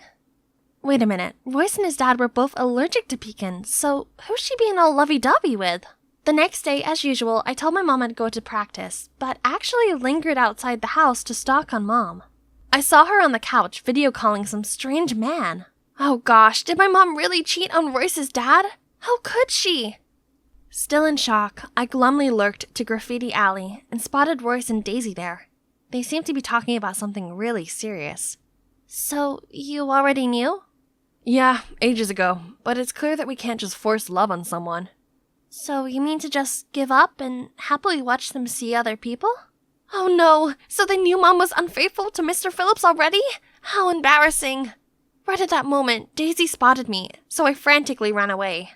Wait a minute, Royce and his dad were both allergic to pecan, so who's she being all lovey-dovey with? The next day, as usual, I told my mom I'd go to practice, but actually lingered outside the house to stalk on Mom. I saw her on the couch video calling some strange man. Oh gosh, did my mom really cheat on Royce's dad? How could she? Still in shock, I glumly lurked to Graffiti Alley and spotted Royce and Daisy there. They seemed to be talking about something really serious. So, you already knew? Yeah, ages ago, but it's clear that we can't just force love on someone. So you mean to just give up and happily watch them see other people? Oh no, so they knew Mom was unfaithful to Mr. Phillips already? How embarrassing. Right at that moment, Daisy spotted me, so I frantically ran away.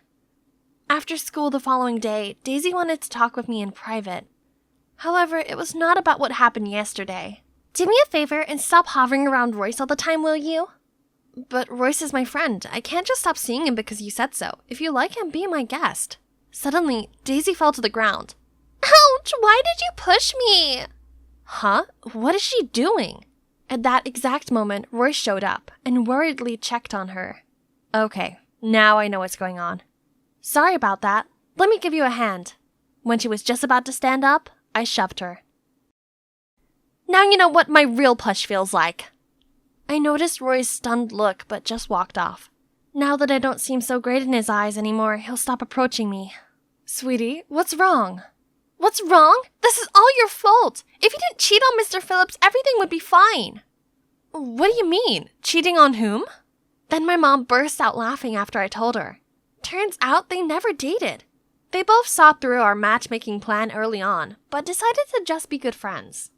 After school the following day, Daisy wanted to talk with me in private. However, it was not about what happened yesterday. Do me a favor and stop hovering around Royce all the time, will you? But Royce is my friend. I can't just stop seeing him because you said so. If you like him, be my guest. Suddenly, Daisy fell to the ground. Ouch! Why did you push me? Huh? What is she doing? At that exact moment, Royce showed up and worriedly checked on her. Okay, now I know what's going on. Sorry about that. Let me give you a hand. When she was just about to stand up, I shoved her. Now you know what my real push feels like. I noticed Roy's stunned look, but just walked off. Now that I don't seem so great in his eyes anymore, he'll stop approaching me. Sweetie, what's wrong? What's wrong? This is all your fault. If you didn't cheat on Mr. Phillips, everything would be fine. What do you mean? Cheating on whom? Then my mom burst out laughing after I told her. Turns out they never dated. They both saw through our matchmaking plan early on, but decided to just be good friends.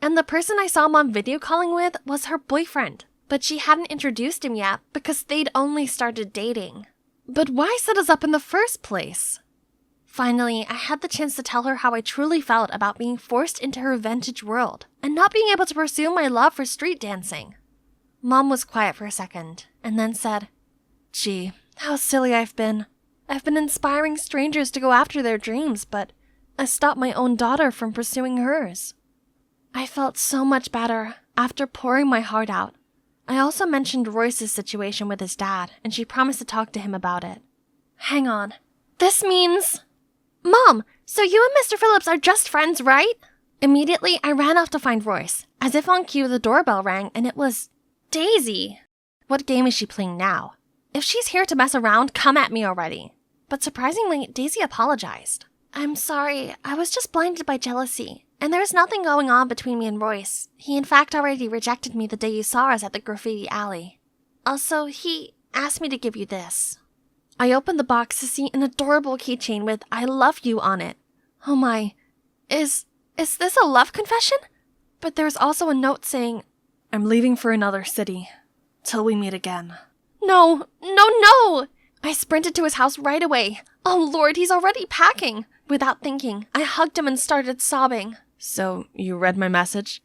And the person I saw Mom video calling with was her boyfriend, but she hadn't introduced him yet because they'd only started dating. But why set us up in the first place? Finally, I had the chance to tell her how I truly felt about being forced into her vintage world and not being able to pursue my love for street dancing. Mom was quiet for a second and then said, "Gee, how silly I've been. I've been inspiring strangers to go after their dreams, but I stopped my own daughter from pursuing hers." I felt so much better after pouring my heart out. I also mentioned Royce's situation with his dad, and she promised to talk to him about it. Hang on. This means... Mom, so you and Mr. Phillips are just friends, right? Immediately, I ran off to find Royce. As if on cue, the doorbell rang, and it was Daisy. What game is she playing now? If she's here to mess around, come at me already. But surprisingly, Daisy apologized. "I'm sorry, I was just blinded by jealousy. And there's nothing going on between me and Royce. He in fact already rejected me the day you saw us at the graffiti alley. Also, he asked me to give you this." I opened the box to see an adorable keychain with "I love you" on it. Oh my, is this a love confession? But there's also a note saying, "I'm leaving for another city. Till we meet again." No! I sprinted to his house right away. Oh Lord, he's already packing. Without thinking, I hugged him and started sobbing. "So, you read my message?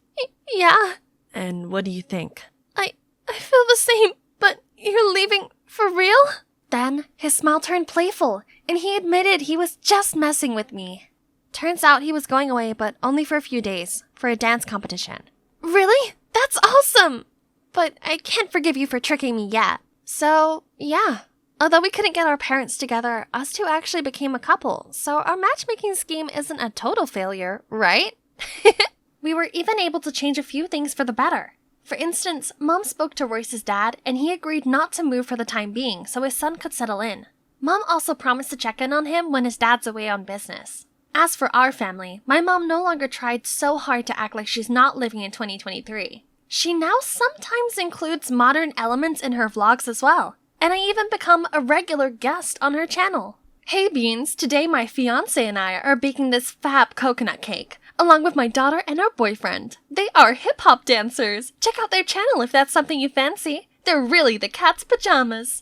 Yeah. And what do you think?" I feel the same, but you're leaving for real?" Then, his smile turned playful, and he admitted he was just messing with me. Turns out he was going away, but only for a few days, for a dance competition. Really? That's awesome! But I can't forgive you for tricking me yet. So, yeah. Although we couldn't get our parents together, us two actually became a couple, so our matchmaking scheme isn't a total failure, right? We were even able to change a few things for the better. For instance, Mom spoke to Royce's dad, and he agreed not to move for the time being so his son could settle in. Mom also promised to check in on him when his dad's away on business. As for our family, my mom no longer tried so hard to act like she's not living in 2023. She now sometimes includes modern elements in her vlogs as well, and I even become a regular guest on her channel. Hey Beans, today my fiancé and I are baking this fab coconut cake, along with my daughter and our boyfriend. They are hip-hop dancers. Check out their channel if that's something you fancy. They're really the cat's pajamas.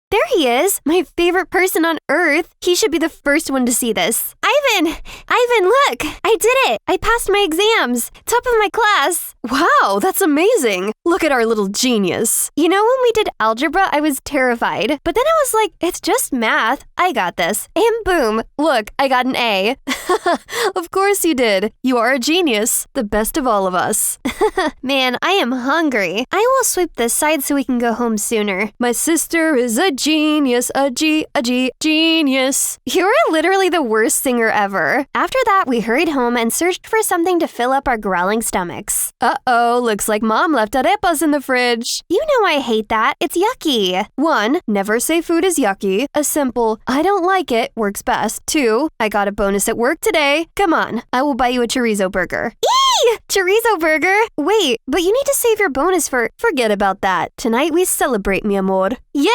There he is, my favorite person on earth. He should be the first one to see this. Ivan, look, I did it. I passed my exams. Top of my class. Wow, that's amazing. Look at our little genius. You know, when we did algebra, I was terrified. But then I was like, it's just math. I got this. And boom, look, I got an A. Of course you did. You are a genius. The best of all of us. Man, I am hungry. I will sweep this side so we can go home sooner. My sister is a genius, genius. You are literally the worst singer ever. After that, we hurried home and searched for something to fill up our growling stomachs. Uh-oh, looks like Mom left arepas in the fridge. You know I hate that. It's yucky. 1, never say food is yucky. A simple, I don't like it, works best. 2, I got a bonus at work today. Come on, I will buy you a chorizo burger. Eee! Chorizo burger? Wait, but you need to save your bonus for... Forget about that. Tonight we celebrate, mi amor. Yay!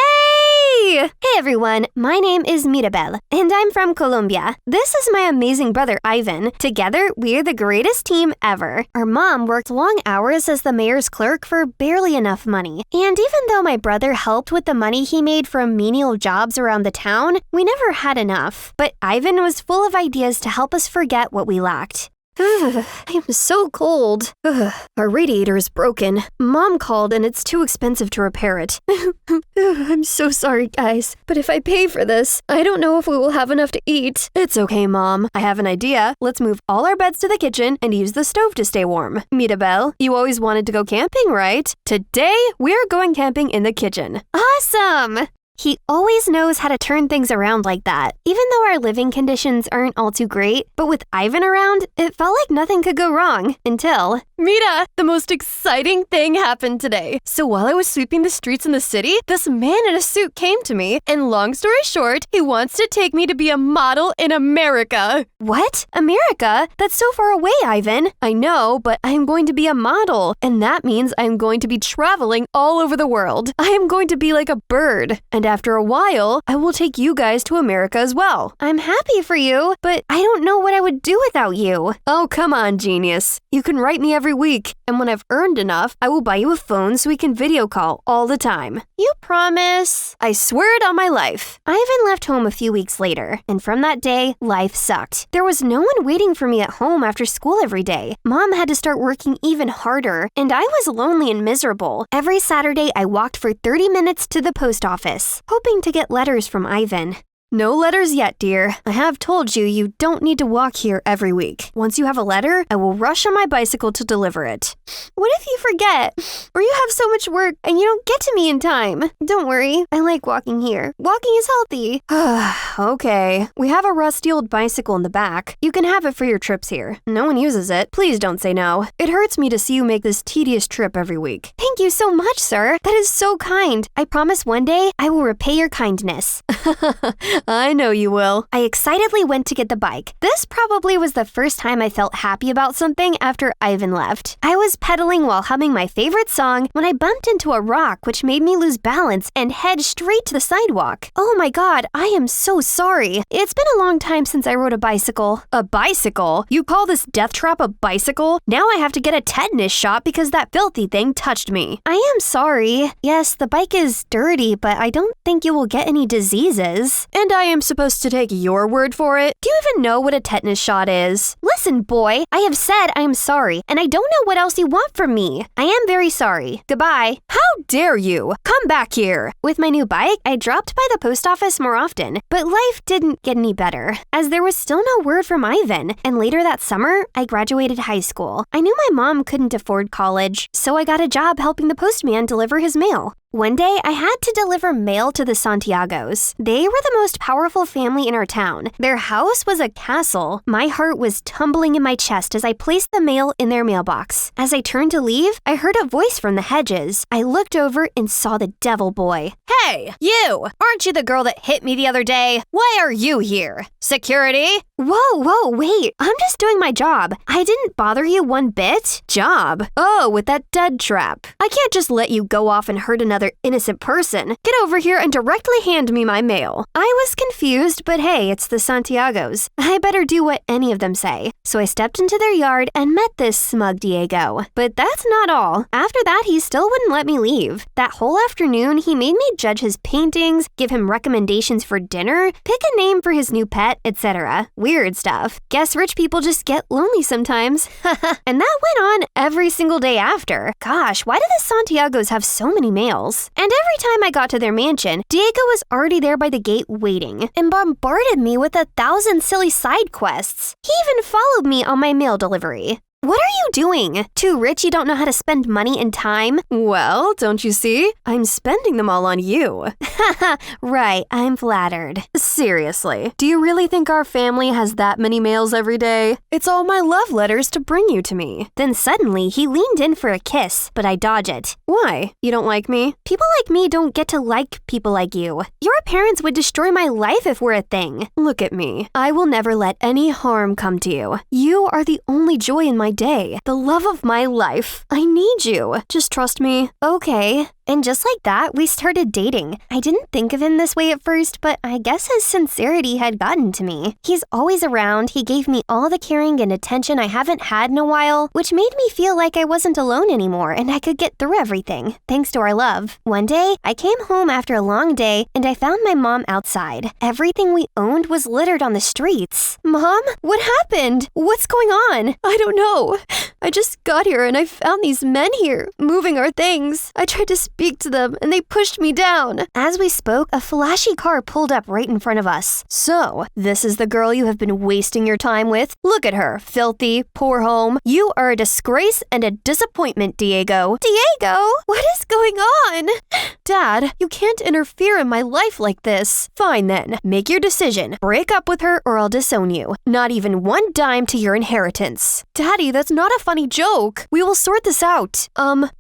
Hey everyone, my name is Mirabel, and I'm from Colombia. This is my amazing brother Ivan. Together, we're the greatest team ever. Our mom worked long hours as the mayor's clerk for barely enough money. And even though my brother helped with the money he made from menial jobs around the town, we never had enough. But Ivan was full of ideas to help us forget what we lacked. I'm so cold. Our radiator is broken. Mom called and it's too expensive to repair it. I'm so sorry, guys. But if I pay for this, I don't know if we will have enough to eat. It's okay, Mom. I have an idea. Let's move all our beds to the kitchen and use the stove to stay warm. Mirabel, you always wanted to go camping, right? Today, we're going camping in the kitchen. Awesome! He always knows how to turn things around like that. Even though our living conditions aren't all too great, but with Ivan around, it felt like nothing could go wrong until... Mira, the most exciting thing happened today. So while I was sweeping the streets in the city, this man in a suit came to me, and long story short, he wants to take me to be a model in America. What? America? That's so far away, Ivan. I know, but I'm going to be a model, and that means I'm going to be traveling all over the world. I am going to be like a bird. And after a while, I will take you guys to America as well. I'm happy for you, but I don't know what I would do without you. Oh, come on, genius. You can write me every week, and when I've earned enough, I will buy you a phone so we can video call all the time. You promise? I swear it on my life. Ivan left home a few weeks later, and from that day, life sucked. There was no one waiting for me at home after school every day. Mom had to start working even harder, and I was lonely and miserable. Every Saturday, I walked for 30 minutes to the post office, hoping to get letters from Ivan. No letters yet, dear. I have told you you don't need to walk here every week. Once you have a letter, I will rush on my bicycle to deliver it. What if you forget? Or you have so much work and you don't get to me in time? Don't worry, I like walking here. Walking is healthy. Okay. We have a rusty old bicycle in the back. You can have it for your trips here. No one uses it. Please don't say no. It hurts me to see you make this tedious trip every week. Thank you so much, sir. That is so kind. I promise one day I will repay your kindness. I know you will. I excitedly went to get the bike. This probably was the first time I felt happy about something after Ivan left. I was pedaling while humming my favorite song when I bumped into a rock which made me lose balance and head straight to the sidewalk. Oh my god, I am so sorry. It's been a long time since I rode a bicycle. A bicycle? You call this death trap a bicycle? Now I have to get a tetanus shot because that filthy thing touched me. I am sorry. Yes, the bike is dirty, but I don't think you will get any diseases. And I am supposed to take your word for it? Do you even know what a tetanus shot is? Listen, boy, I have said I am sorry, and I don't know what else you want from me. I am very sorry. Goodbye. How dare you? Come back here. With my new bike, I dropped by the post office more often, but life didn't get any better, as there was still no word from Ivan, and later that summer, I graduated high school. I knew my mom couldn't afford college, so I got a job helping the postman deliver his mail. One day, I had to deliver mail to the Santiagos. They were the most powerful family in our town. Their house was a castle. My heart was tumbling in my chest as I placed the mail in their mailbox. As I turned to leave, I heard a voice from the hedges. I looked over and saw the devil boy. Hey, you! Aren't you the girl that hit me the other day? Why are you here? Security? Whoa, wait. I'm just doing my job. I didn't bother you one bit. Job? Oh, with that dead trap. I can't just let you go off and hurt another innocent person. Get over here and directly hand me my mail. I was confused, but hey, it's the Santiagos. I better do what any of them say. So I stepped into their yard and met this smug Diego. But that's not all. After that, he still wouldn't let me leave. That whole afternoon, he made me judge his paintings, give him recommendations for dinner, pick a name for his new pet, etc. Weird stuff. Guess rich people just get lonely sometimes. And that went on every single day after. Gosh, why do the Santiagos have so many mails? And every time I got to their mansion, Diego was already there by the gate waiting and bombarded me with 1,000 silly side quests. He even followed me on my mail delivery. What are you doing? Too rich you don't know how to spend money and time? Well, don't you see? I'm spending them all on you. Right, I'm flattered. Seriously, do you really think our family has that many mails every day? It's all my love letters to bring you to me. Then suddenly, he leaned in for a kiss, but I dodge it. Why? You don't like me? People like me don't get to like people like you. Your parents would destroy my life if we're a thing. Look at me. I will never let any harm come to you. You are the only joy in my day, the love of my life. I need you. Just trust me. Okay. And just like that, we started dating. I didn't think of him this way at first, but I guess his sincerity had gotten to me. He's always around, he gave me all the caring and attention I haven't had in a while, which made me feel like I wasn't alone anymore and I could get through everything, thanks to our love. One day, I came home after a long day and I found my mom outside. Everything we owned was littered on the streets. Mom, what happened? What's going on? I don't know. I just got here and I found these men here, moving our things. I tried to speak to them and they pushed me down. As we spoke, a flashy car pulled up right in front of us. So, this is the girl you have been wasting your time with? Look at her, filthy, poor home. You are a disgrace and a disappointment, Diego. Diego? What is going on? Dad, you can't interfere in my life like this. Fine then, make your decision. Break up with her or I'll disown you. Not even one dime to your inheritance. Daddy, that's not a funny joke. We will sort this out.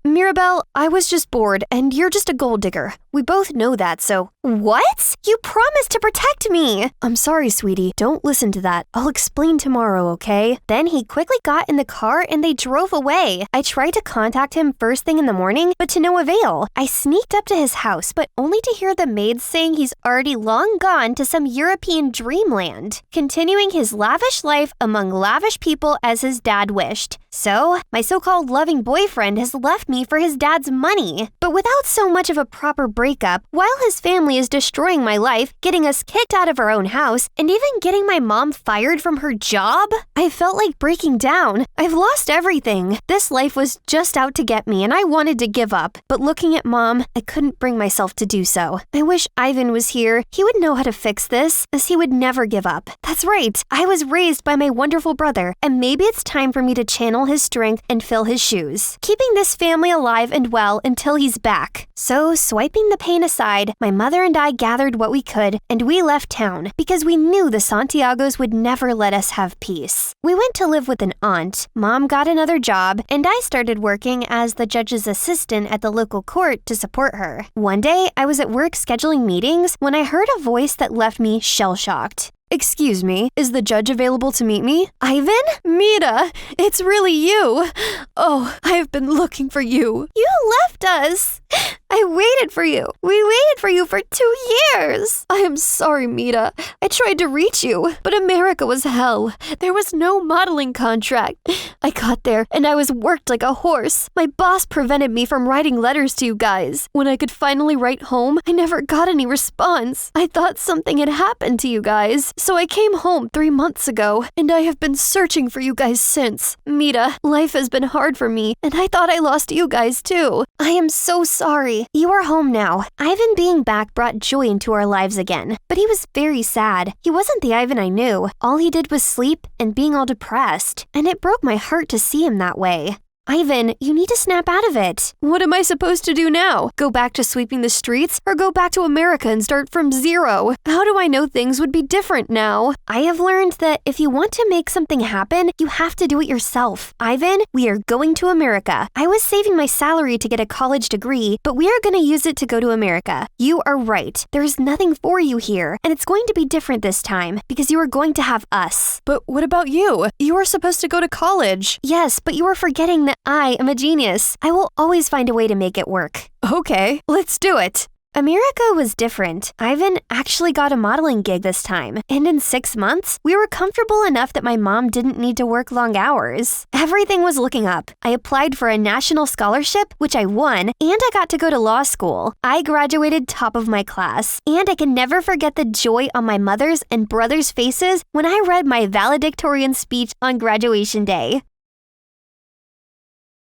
Mirabelle, I was just bored and you're just a gold digger. We both know that, so... What? You promised to protect me! I'm sorry, sweetie. Don't listen to that. I'll explain tomorrow, okay? Then he quickly got in the car and they drove away. I tried to contact him first thing in the morning, but to no avail. I sneaked up to his house, but only to hear the maids saying he's already long gone to some European dreamland, continuing his lavish life among lavish people as his dad wished. So, my so-called loving boyfriend has left me for his dad's money. But without so much of a proper breakup, while his family is destroying my life, getting us kicked out of our own house, and even getting my mom fired from her job, I felt like breaking down. I've lost everything. This life was just out to get me, and I wanted to give up. But looking at Mom, I couldn't bring myself to do so. I wish Ivan was here. He would know how to fix this, as he would never give up. That's right. I was raised by my wonderful brother, and maybe it's time for me to channel his strength and fill his shoes, keeping this family alive and well until he's back. So, swiping the pain aside, my mother and I gathered what we could, and we left town because we knew the Santiagos would never let us have peace. We went to live with an aunt, Mom got another job, and I started working as the judge's assistant at the local court to support her. One day, I was at work scheduling meetings when I heard a voice that left me shell-shocked. Excuse me, is the judge available to meet me? Ivan? Mira, it's really you. Oh, I've been looking for you. You left us. I waited for you. We waited for you for 2 years. I am sorry, Mira. I tried to reach you, but America was hell. There was no modeling contract. I got there, and I was worked like a horse. My boss prevented me from writing letters to you guys. When I could finally write home, I never got any response. I thought something had happened to you guys. So I came home 3 months ago, and I have been searching for you guys since. Mira, life has been hard for me, and I thought I lost you guys too. I am so sorry. You are home now. Ivan being back brought joy into our lives again, but he was very sad. He wasn't the Ivan I knew. All he did was sleep and being all depressed, and it broke my heart to see him that way. Ivan, you need to snap out of it. What am I supposed to do now? Go back to sweeping the streets or go back to America and start from zero? How do I know things would be different now? I have learned that if you want to make something happen, you have to do it yourself. Ivan, we are going to America. I was saving my salary to get a college degree, but we are going to use it to go to America. You are right. There is nothing for you here, and it's going to be different this time because you are going to have us. But what about you? You were supposed to go to college. Yes, but you are forgetting that I am a genius. I will always find a way to make it work. Okay, let's do it. America was different. Ivan actually got a modeling gig this time, and in 6 months, we were comfortable enough that my mom didn't need to work long hours. Everything was looking up. I applied for a national scholarship, which I won, and I got to go to law school. I graduated top of my class, and I can never forget the joy on my mother's and brother's faces when I read my valedictorian speech on graduation day.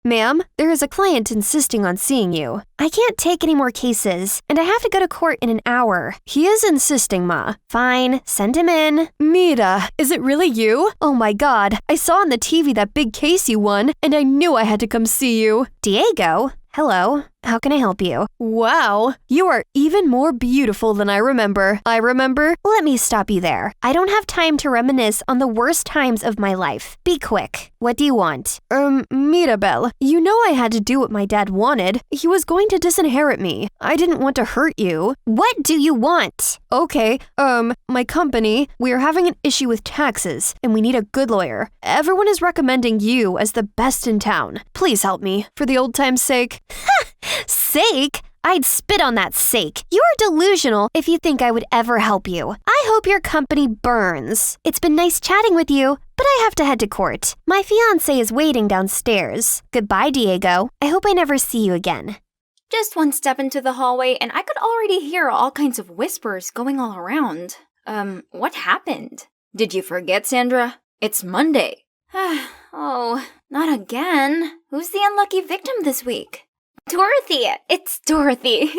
Ma'am, there is a client insisting on seeing you. I can't take any more cases, and I have to go to court in an hour. He is insisting, Ma. Fine, send him in. Mira, is it really you? Oh my god, I saw on the TV that big case you won, and I knew I had to come see you. Diego? Hello, how can I help you? Wow, you are even more beautiful than I remember. Let me stop you there. I don't have time to reminisce on the worst times of my life. Be quick. What do you want? Mirabel, you know I had to do what my dad wanted. He was going to disinherit me. I didn't want to hurt you. What do you want? Okay, my company, we are having an issue with taxes, and we need a good lawyer. Everyone is recommending you as the best in town. Please help me, for the old time's sake. Sake? I'd spit on that sake. You're delusional if you think I would ever help you. I hope your company burns. It's been nice chatting with you, but I have to head to court. My fiancé is waiting downstairs. Goodbye, Diego. I hope I never see you again. Just one step into the hallway and I could already hear all kinds of whispers going all around. What happened? Did you forget, Sandra? It's Monday. Oh, not again. Who's the unlucky victim this week? Dorothy! It's Dorothy!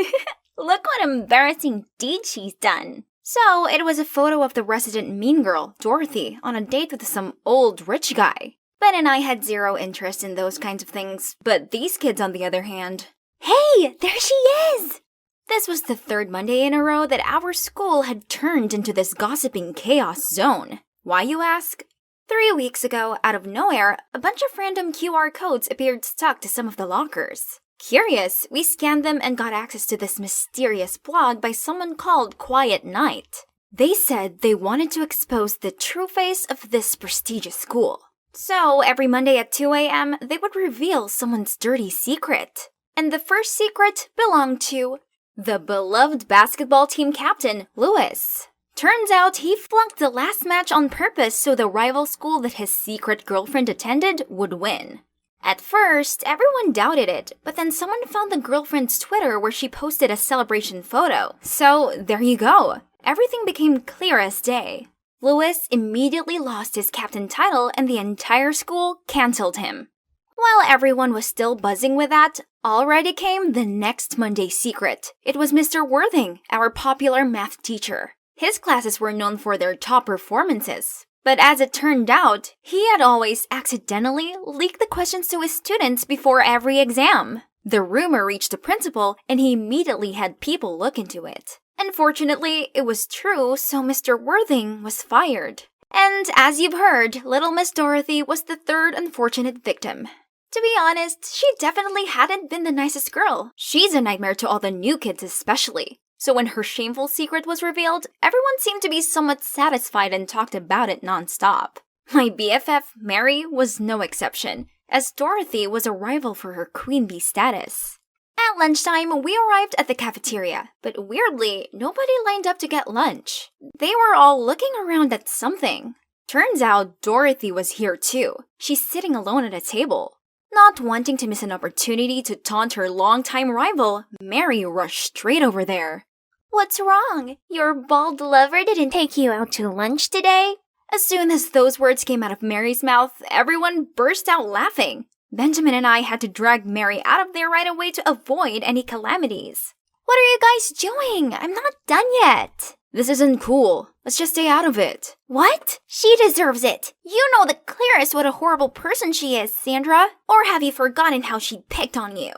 Look what embarrassing deed she's done. So, it was a photo of the resident mean girl, Dorothy, on a date with some old rich guy. Ben and I had zero interest in those kinds of things, but these kids on the other hand... Hey! There she is! This was the third Monday in a row that our school had turned into this gossiping chaos zone. Why, you ask? 3 weeks ago, out of nowhere, a bunch of random QR codes appeared stuck to some of the lockers. Curious, we scanned them and got access to this mysterious blog by someone called Quiet Night. They said they wanted to expose the true face of this prestigious school. So every Monday at 2 a.m., they would reveal someone's dirty secret. And the first secret belonged to the beloved basketball team captain, Lewis. Turns out he flunked the last match on purpose so the rival school that his secret girlfriend attended would win. At first, everyone doubted it, but then someone found the girlfriend's Twitter where she posted a celebration photo. So there you go. Everything became clear as day. Lewis immediately lost his captain title and the entire school cancelled him. While everyone was still buzzing with that, already came the next Monday secret. It was Mr. Worthing, our popular math teacher. His classes were known for their top performances. But as it turned out, he had always accidentally leaked the questions to his students before every exam. The rumor reached the principal, and he immediately had people look into it. Unfortunately, it was true, so Mr. Worthing was fired. And as you've heard, little Miss Dorothy was the third unfortunate victim. To be honest, she definitely hadn't been the nicest girl. She's a nightmare to all the new kids especially. So when her shameful secret was revealed, everyone seemed to be somewhat satisfied and talked about it non-stop. My BFF, Mary, was no exception, as Dorothy was a rival for her queen bee status. At lunchtime, we arrived at the cafeteria, but weirdly, nobody lined up to get lunch. They were all looking around at something. Turns out Dorothy was here too. She's sitting alone at a table. Not wanting to miss an opportunity to taunt her longtime rival, Mary rushed straight over there. What's wrong? Your bald lover didn't take you out to lunch today? As soon as those words came out of Mary's mouth, everyone burst out laughing. Benjamin and I had to drag Mary out of there right away to avoid any calamities. What are you guys doing? I'm not done yet. This isn't cool. Let's just stay out of it. What? She deserves it. You know the clearest what a horrible person she is, Sandra. Or have you forgotten how she picked on you?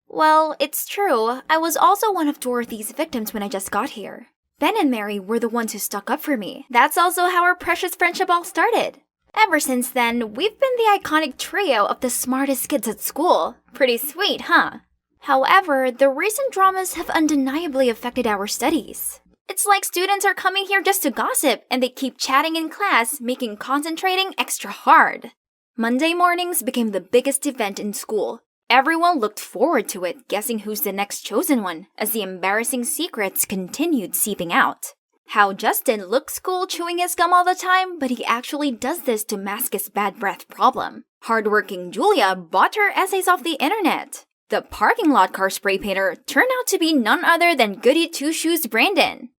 Well, it's true. I was also one of Dorothy's victims when I just got here. Ben and Mary were the ones who stuck up for me. That's also how our precious friendship all started. Ever since then, we've been the iconic trio of the smartest kids at school. Pretty sweet, huh? However, the recent dramas have undeniably affected our studies. It's like students are coming here just to gossip, and they keep chatting in class, making concentrating extra hard. Monday mornings became the biggest event in school. Everyone looked forward to it, guessing who's the next chosen one, as the embarrassing secrets continued seeping out. How Justin looks cool chewing his gum all the time, but he actually does this to mask his bad breath problem. Hardworking Julia bought her essays off the internet. The parking lot car spray painter turned out to be none other than Goody Two-Shoes Brandon.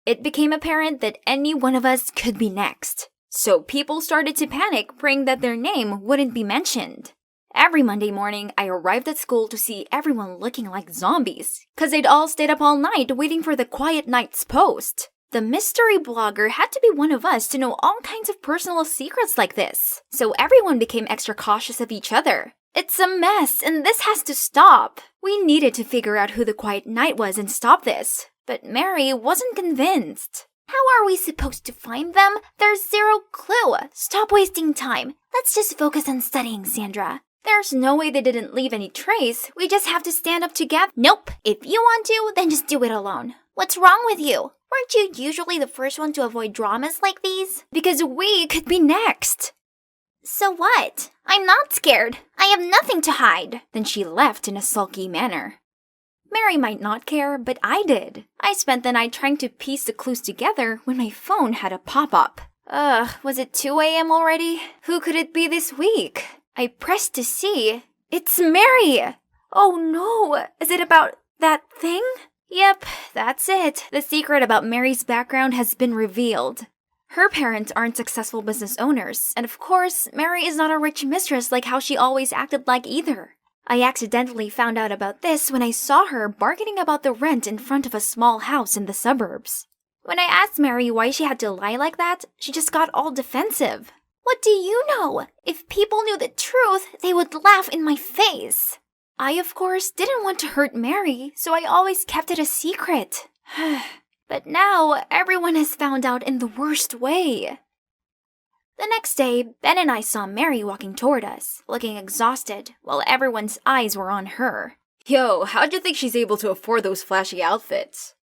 It became apparent that any one of us could be next. So people started to panic, praying that their name wouldn't be mentioned. Every Monday morning, I arrived at school to see everyone looking like zombies, cause they'd all stayed up all night waiting for the Quiet Night's post. The mystery blogger had to be one of us to know all kinds of personal secrets like this, so everyone became extra cautious of each other. It's a mess, and this has to stop. We needed to figure out who the Quiet Night was and stop this, but Mary wasn't convinced. How are we supposed to find them? There's zero clue. Stop wasting time. Let's just focus on studying, Sandra. There's no way they didn't leave any trace. We just have to stand up together. Nope. If you want to, then just do it alone. What's wrong with you? Weren't you usually the first one to avoid dramas like these? Because we could be next. So what? I'm not scared. I have nothing to hide. Then she left in a sulky manner. Mary might not care, but I did. I spent the night trying to piece the clues together when my phone had a pop-up. Was it 2 a.m. already? Who could it be this week? I pressed to see. It's Mary! Oh no, is it about that thing? Yep, that's it. The secret about Mary's background has been revealed. Her parents aren't successful business owners, and of course, Mary is not a rich mistress like how she always acted like either. I accidentally found out about this when I saw her bargaining about the rent in front of a small house in the suburbs. When I asked Mary why she had to lie like that, she just got all defensive. What do you know? If people knew the truth, they would laugh in my face. I, of course, didn't want to hurt Mary, so I always kept it a secret. But now, everyone has found out in the worst way. The next day, Ben and I saw Mary walking toward us, looking exhausted, while everyone's eyes were on her. Yo, how'd you think she's able to afford those flashy outfits?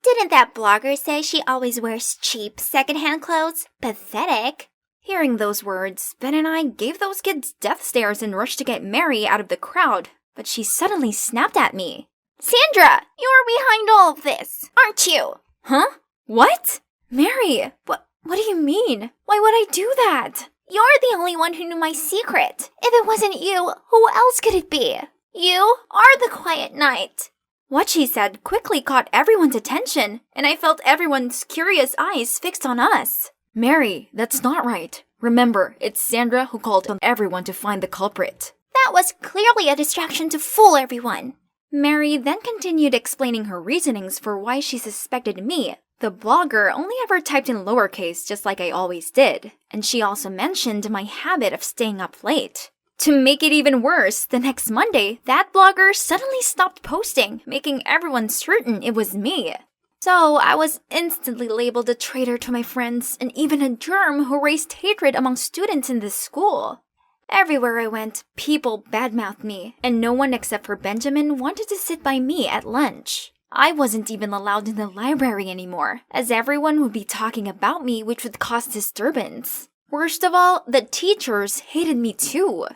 Didn't that blogger say she always wears cheap secondhand clothes? Pathetic. Hearing those words, Ben and I gave those kids death stares and rushed to get Mary out of the crowd, but she suddenly snapped at me. Sandra, you're behind all of this, aren't you? Huh? What? Mary, what do you mean? Why would I do that? You're the only one who knew my secret. If it wasn't you, who else could it be? You are the quiet knight. What she said quickly caught everyone's attention, and I felt everyone's curious eyes fixed on us. Mary, that's not right. Remember, it's Sandra who called on everyone to find the culprit. That was clearly a distraction to fool everyone. Mary then continued explaining her reasonings for why she suspected me. The blogger only ever typed in lowercase just like I always did, and she also mentioned my habit of staying up late. To make it even worse, the next Monday, that blogger suddenly stopped posting, making everyone certain it was me. So I was instantly labeled a traitor to my friends and even a germ who raised hatred among students in this school. Everywhere I went, people badmouthed me, and no one except for Benjamin wanted to sit by me at lunch. I wasn't even allowed in the library anymore, as everyone would be talking about me, which would cause disturbance. Worst of all, the teachers hated me too.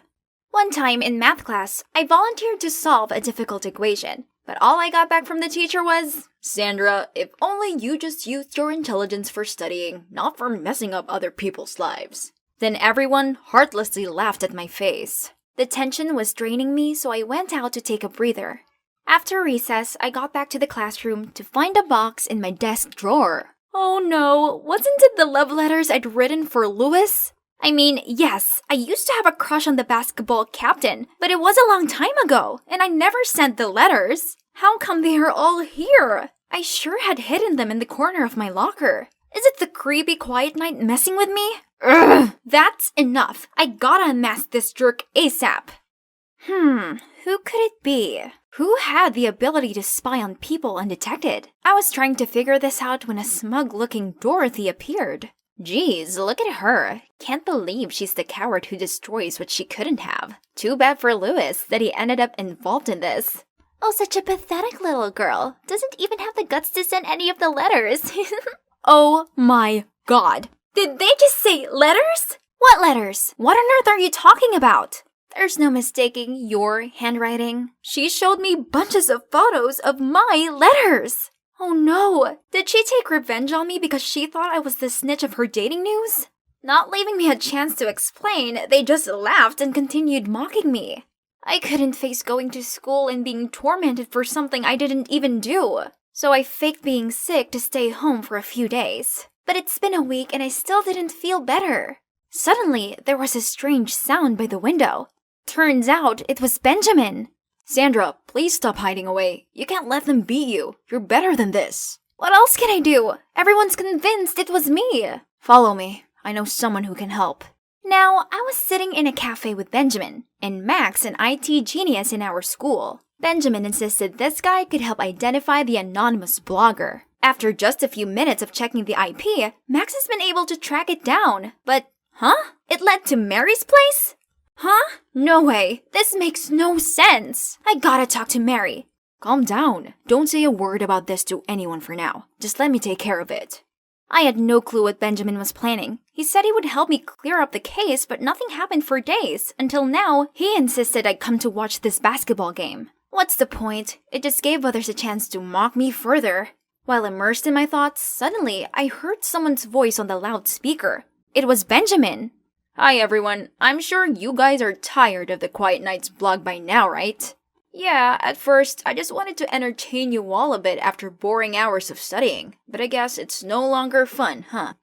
One time in math class, I volunteered to solve a difficult equation, but all I got back from the teacher was, "Sandra, if only you just used your intelligence for studying, not for messing up other people's lives." Then everyone heartlessly laughed at my face. The tension was draining me, so I went out to take a breather. After recess, I got back to the classroom to find a box in my desk drawer. Oh no, wasn't it the love letters I'd written for Louis? I mean, yes, I used to have a crush on the basketball captain, but it was a long time ago, and I never sent the letters. How come they are all here? I sure had hidden them in the corner of my locker. Is it the creepy quiet knight messing with me? Ugh, that's enough. I gotta unmask this jerk ASAP. Who could it be? Who had the ability to spy on people undetected? I was trying to figure this out when a smug-looking Dorothy appeared. Geez, look at her. Can't believe she's the coward who destroys what she couldn't have. Too bad for Louis that he ended up involved in this. Oh, such a pathetic little girl. Doesn't even have the guts to send any of the letters. Oh my god. Did they just say letters? What letters? What on earth are you talking about? There's no mistaking your handwriting. She showed me bunches of photos of my letters. Oh no, did she take revenge on me because she thought I was the snitch of her dating news? Not leaving me a chance to explain, they just laughed and continued mocking me. I couldn't face going to school and being tormented for something I didn't even do. So I faked being sick to stay home for a few days. But it's been a week and I still didn't feel better. Suddenly, there was a strange sound by the window. Turns out it was Benjamin. Sandra, please stop hiding away. You can't let them beat you. You're better than this. What else can I do? Everyone's convinced it was me. Follow me. I know someone who can help. Now, I was sitting in a cafe with Benjamin, and Max, an IT genius in our school. Benjamin insisted this guy could help identify the anonymous blogger. After just a few minutes of checking the IP, Max has been able to track it down. But, it led to Mary's place? No way. This makes no sense. I gotta talk to Mary. Calm down. Don't say a word about this to anyone for now. Just let me take care of it. I had no clue what Benjamin was planning. He said he would help me clear up the case, but nothing happened for days. Until now, he insisted I'd come to watch this basketball game. What's the point? It just gave others a chance to mock me further. While immersed in my thoughts, suddenly I heard someone's voice on the loudspeaker. It was Benjamin. Hi everyone, I'm sure you guys are tired of the Quiet Knight's blog by now, right? Yeah, at first, I just wanted to entertain you all a bit after boring hours of studying, but I guess it's no longer fun, huh?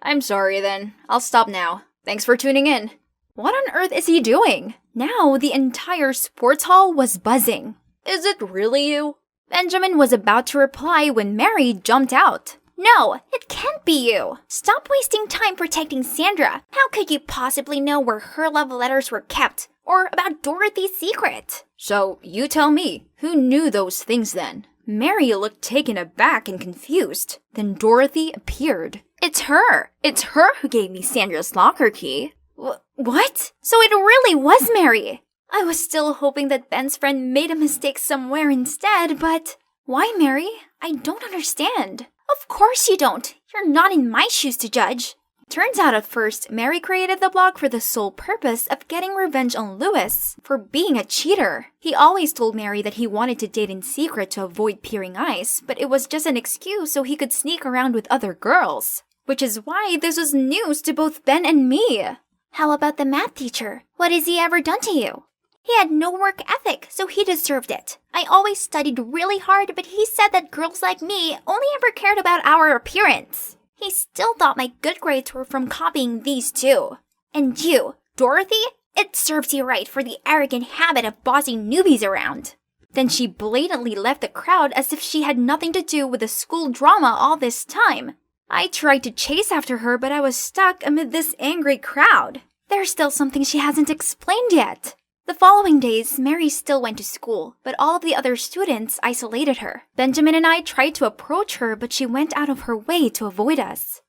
I'm sorry then, I'll stop now. Thanks for tuning in. What on earth is he doing? Now the entire sports hall was buzzing. Is it really you? Benjamin was about to reply when Mary jumped out. No, it can't be you. Stop wasting time protecting Sandra. How could you possibly know where her love letters were kept? Or about Dorothy's secret? So, you tell me, who knew those things then? Mary looked taken aback and confused. Then Dorothy appeared. It's her. It's her who gave me Sandra's locker key. What? So it really was Mary. I was still hoping that Ben's friend made a mistake somewhere instead, but... Why, Mary? I don't understand. Of course you don't. You're not in my shoes to judge. Turns out at first, Mary created the blog for the sole purpose of getting revenge on Lewis for being a cheater. He always told Mary that he wanted to date in secret to avoid peering eyes, but it was just an excuse so he could sneak around with other girls. Which is why this was news to both Ben and me. How about the math teacher? What has he ever done to you? He had no work ethic, so he deserved it. I always studied really hard, but he said that girls like me only ever cared about our appearance. He still thought my good grades were from copying these two. And you, Dorothy, it serves you right for the arrogant habit of bossing newbies around. Then she blatantly left the crowd as if she had nothing to do with the school drama all this time. I tried to chase after her, but I was stuck amid this angry crowd. There's still something she hasn't explained yet. The following days, Mary still went to school, but all of the other students isolated her. Benjamin and I tried to approach her, but she went out of her way to avoid us.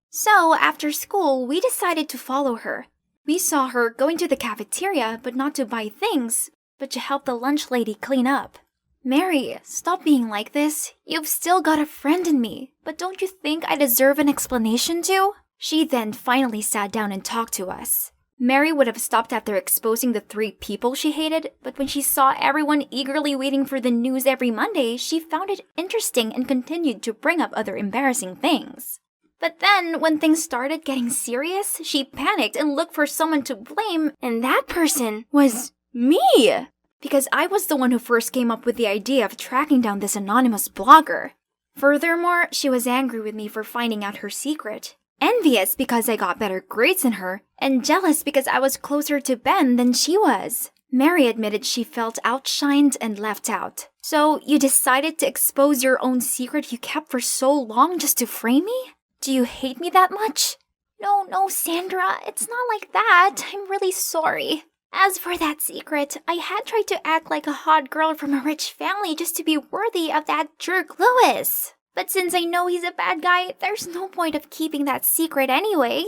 So, after school, we decided to follow her. We saw her going to the cafeteria, but not to buy things, but to help the lunch lady clean up. Mary, stop being like this. You've still got a friend in me, but don't you think I deserve an explanation too? She then finally sat down and talked to us. Mary would have stopped after exposing the 3 people she hated, but when she saw everyone eagerly waiting for the news every Monday, she found it interesting and continued to bring up other embarrassing things. But then, when things started getting serious, she panicked and looked for someone to blame, and that person was me! Because I was the one who first came up with the idea of tracking down this anonymous blogger. Furthermore, she was angry with me for finding out her secret. Envious because I got better grades than her, and jealous because I was closer to Ben than she was. Mary admitted she felt outshined and left out. So, you decided to expose your own secret you kept for so long just to frame me? Do you hate me that much? No, Sandra, it's not like that. I'm really sorry. As for that secret, I had tried to act like a hot girl from a rich family just to be worthy of that jerk Lewis. But since I know he's a bad guy, there's no point of keeping that secret anyway.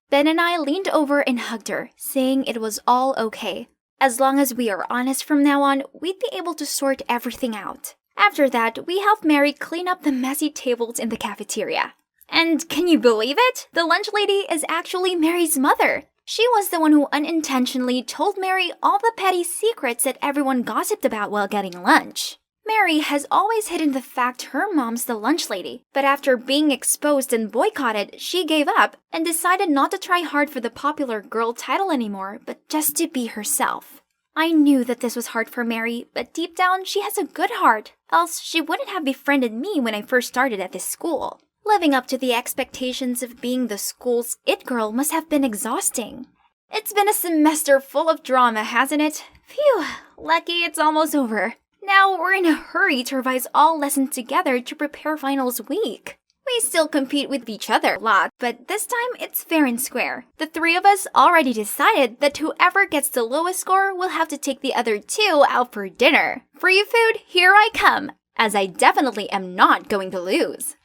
Ben and I leaned over and hugged her, saying it was all okay. As long as we are honest from now on, we'd be able to sort everything out. After that, we helped Mary clean up the messy tables in the cafeteria. And can you believe it? The lunch lady is actually Mary's mother. She was the one who unintentionally told Mary all the petty secrets that everyone gossiped about while getting lunch. Mary has always hidden the fact her mom's the lunch lady, but after being exposed and boycotted, she gave up and decided not to try hard for the popular girl title anymore, but just to be herself. I knew that this was hard for Mary, but deep down she has a good heart, else she wouldn't have befriended me when I first started at this school. Living up to the expectations of being the school's it girl must have been exhausting. It's been a semester full of drama, hasn't it? Phew, lucky it's almost over. Now we're in a hurry to revise all lessons together to prepare finals week. We still compete with each other a lot, but this time it's fair and square. The 3 of us already decided that whoever gets the lowest score will have to take the other 2 out for dinner. Free food, here I come, as I definitely am not going to lose.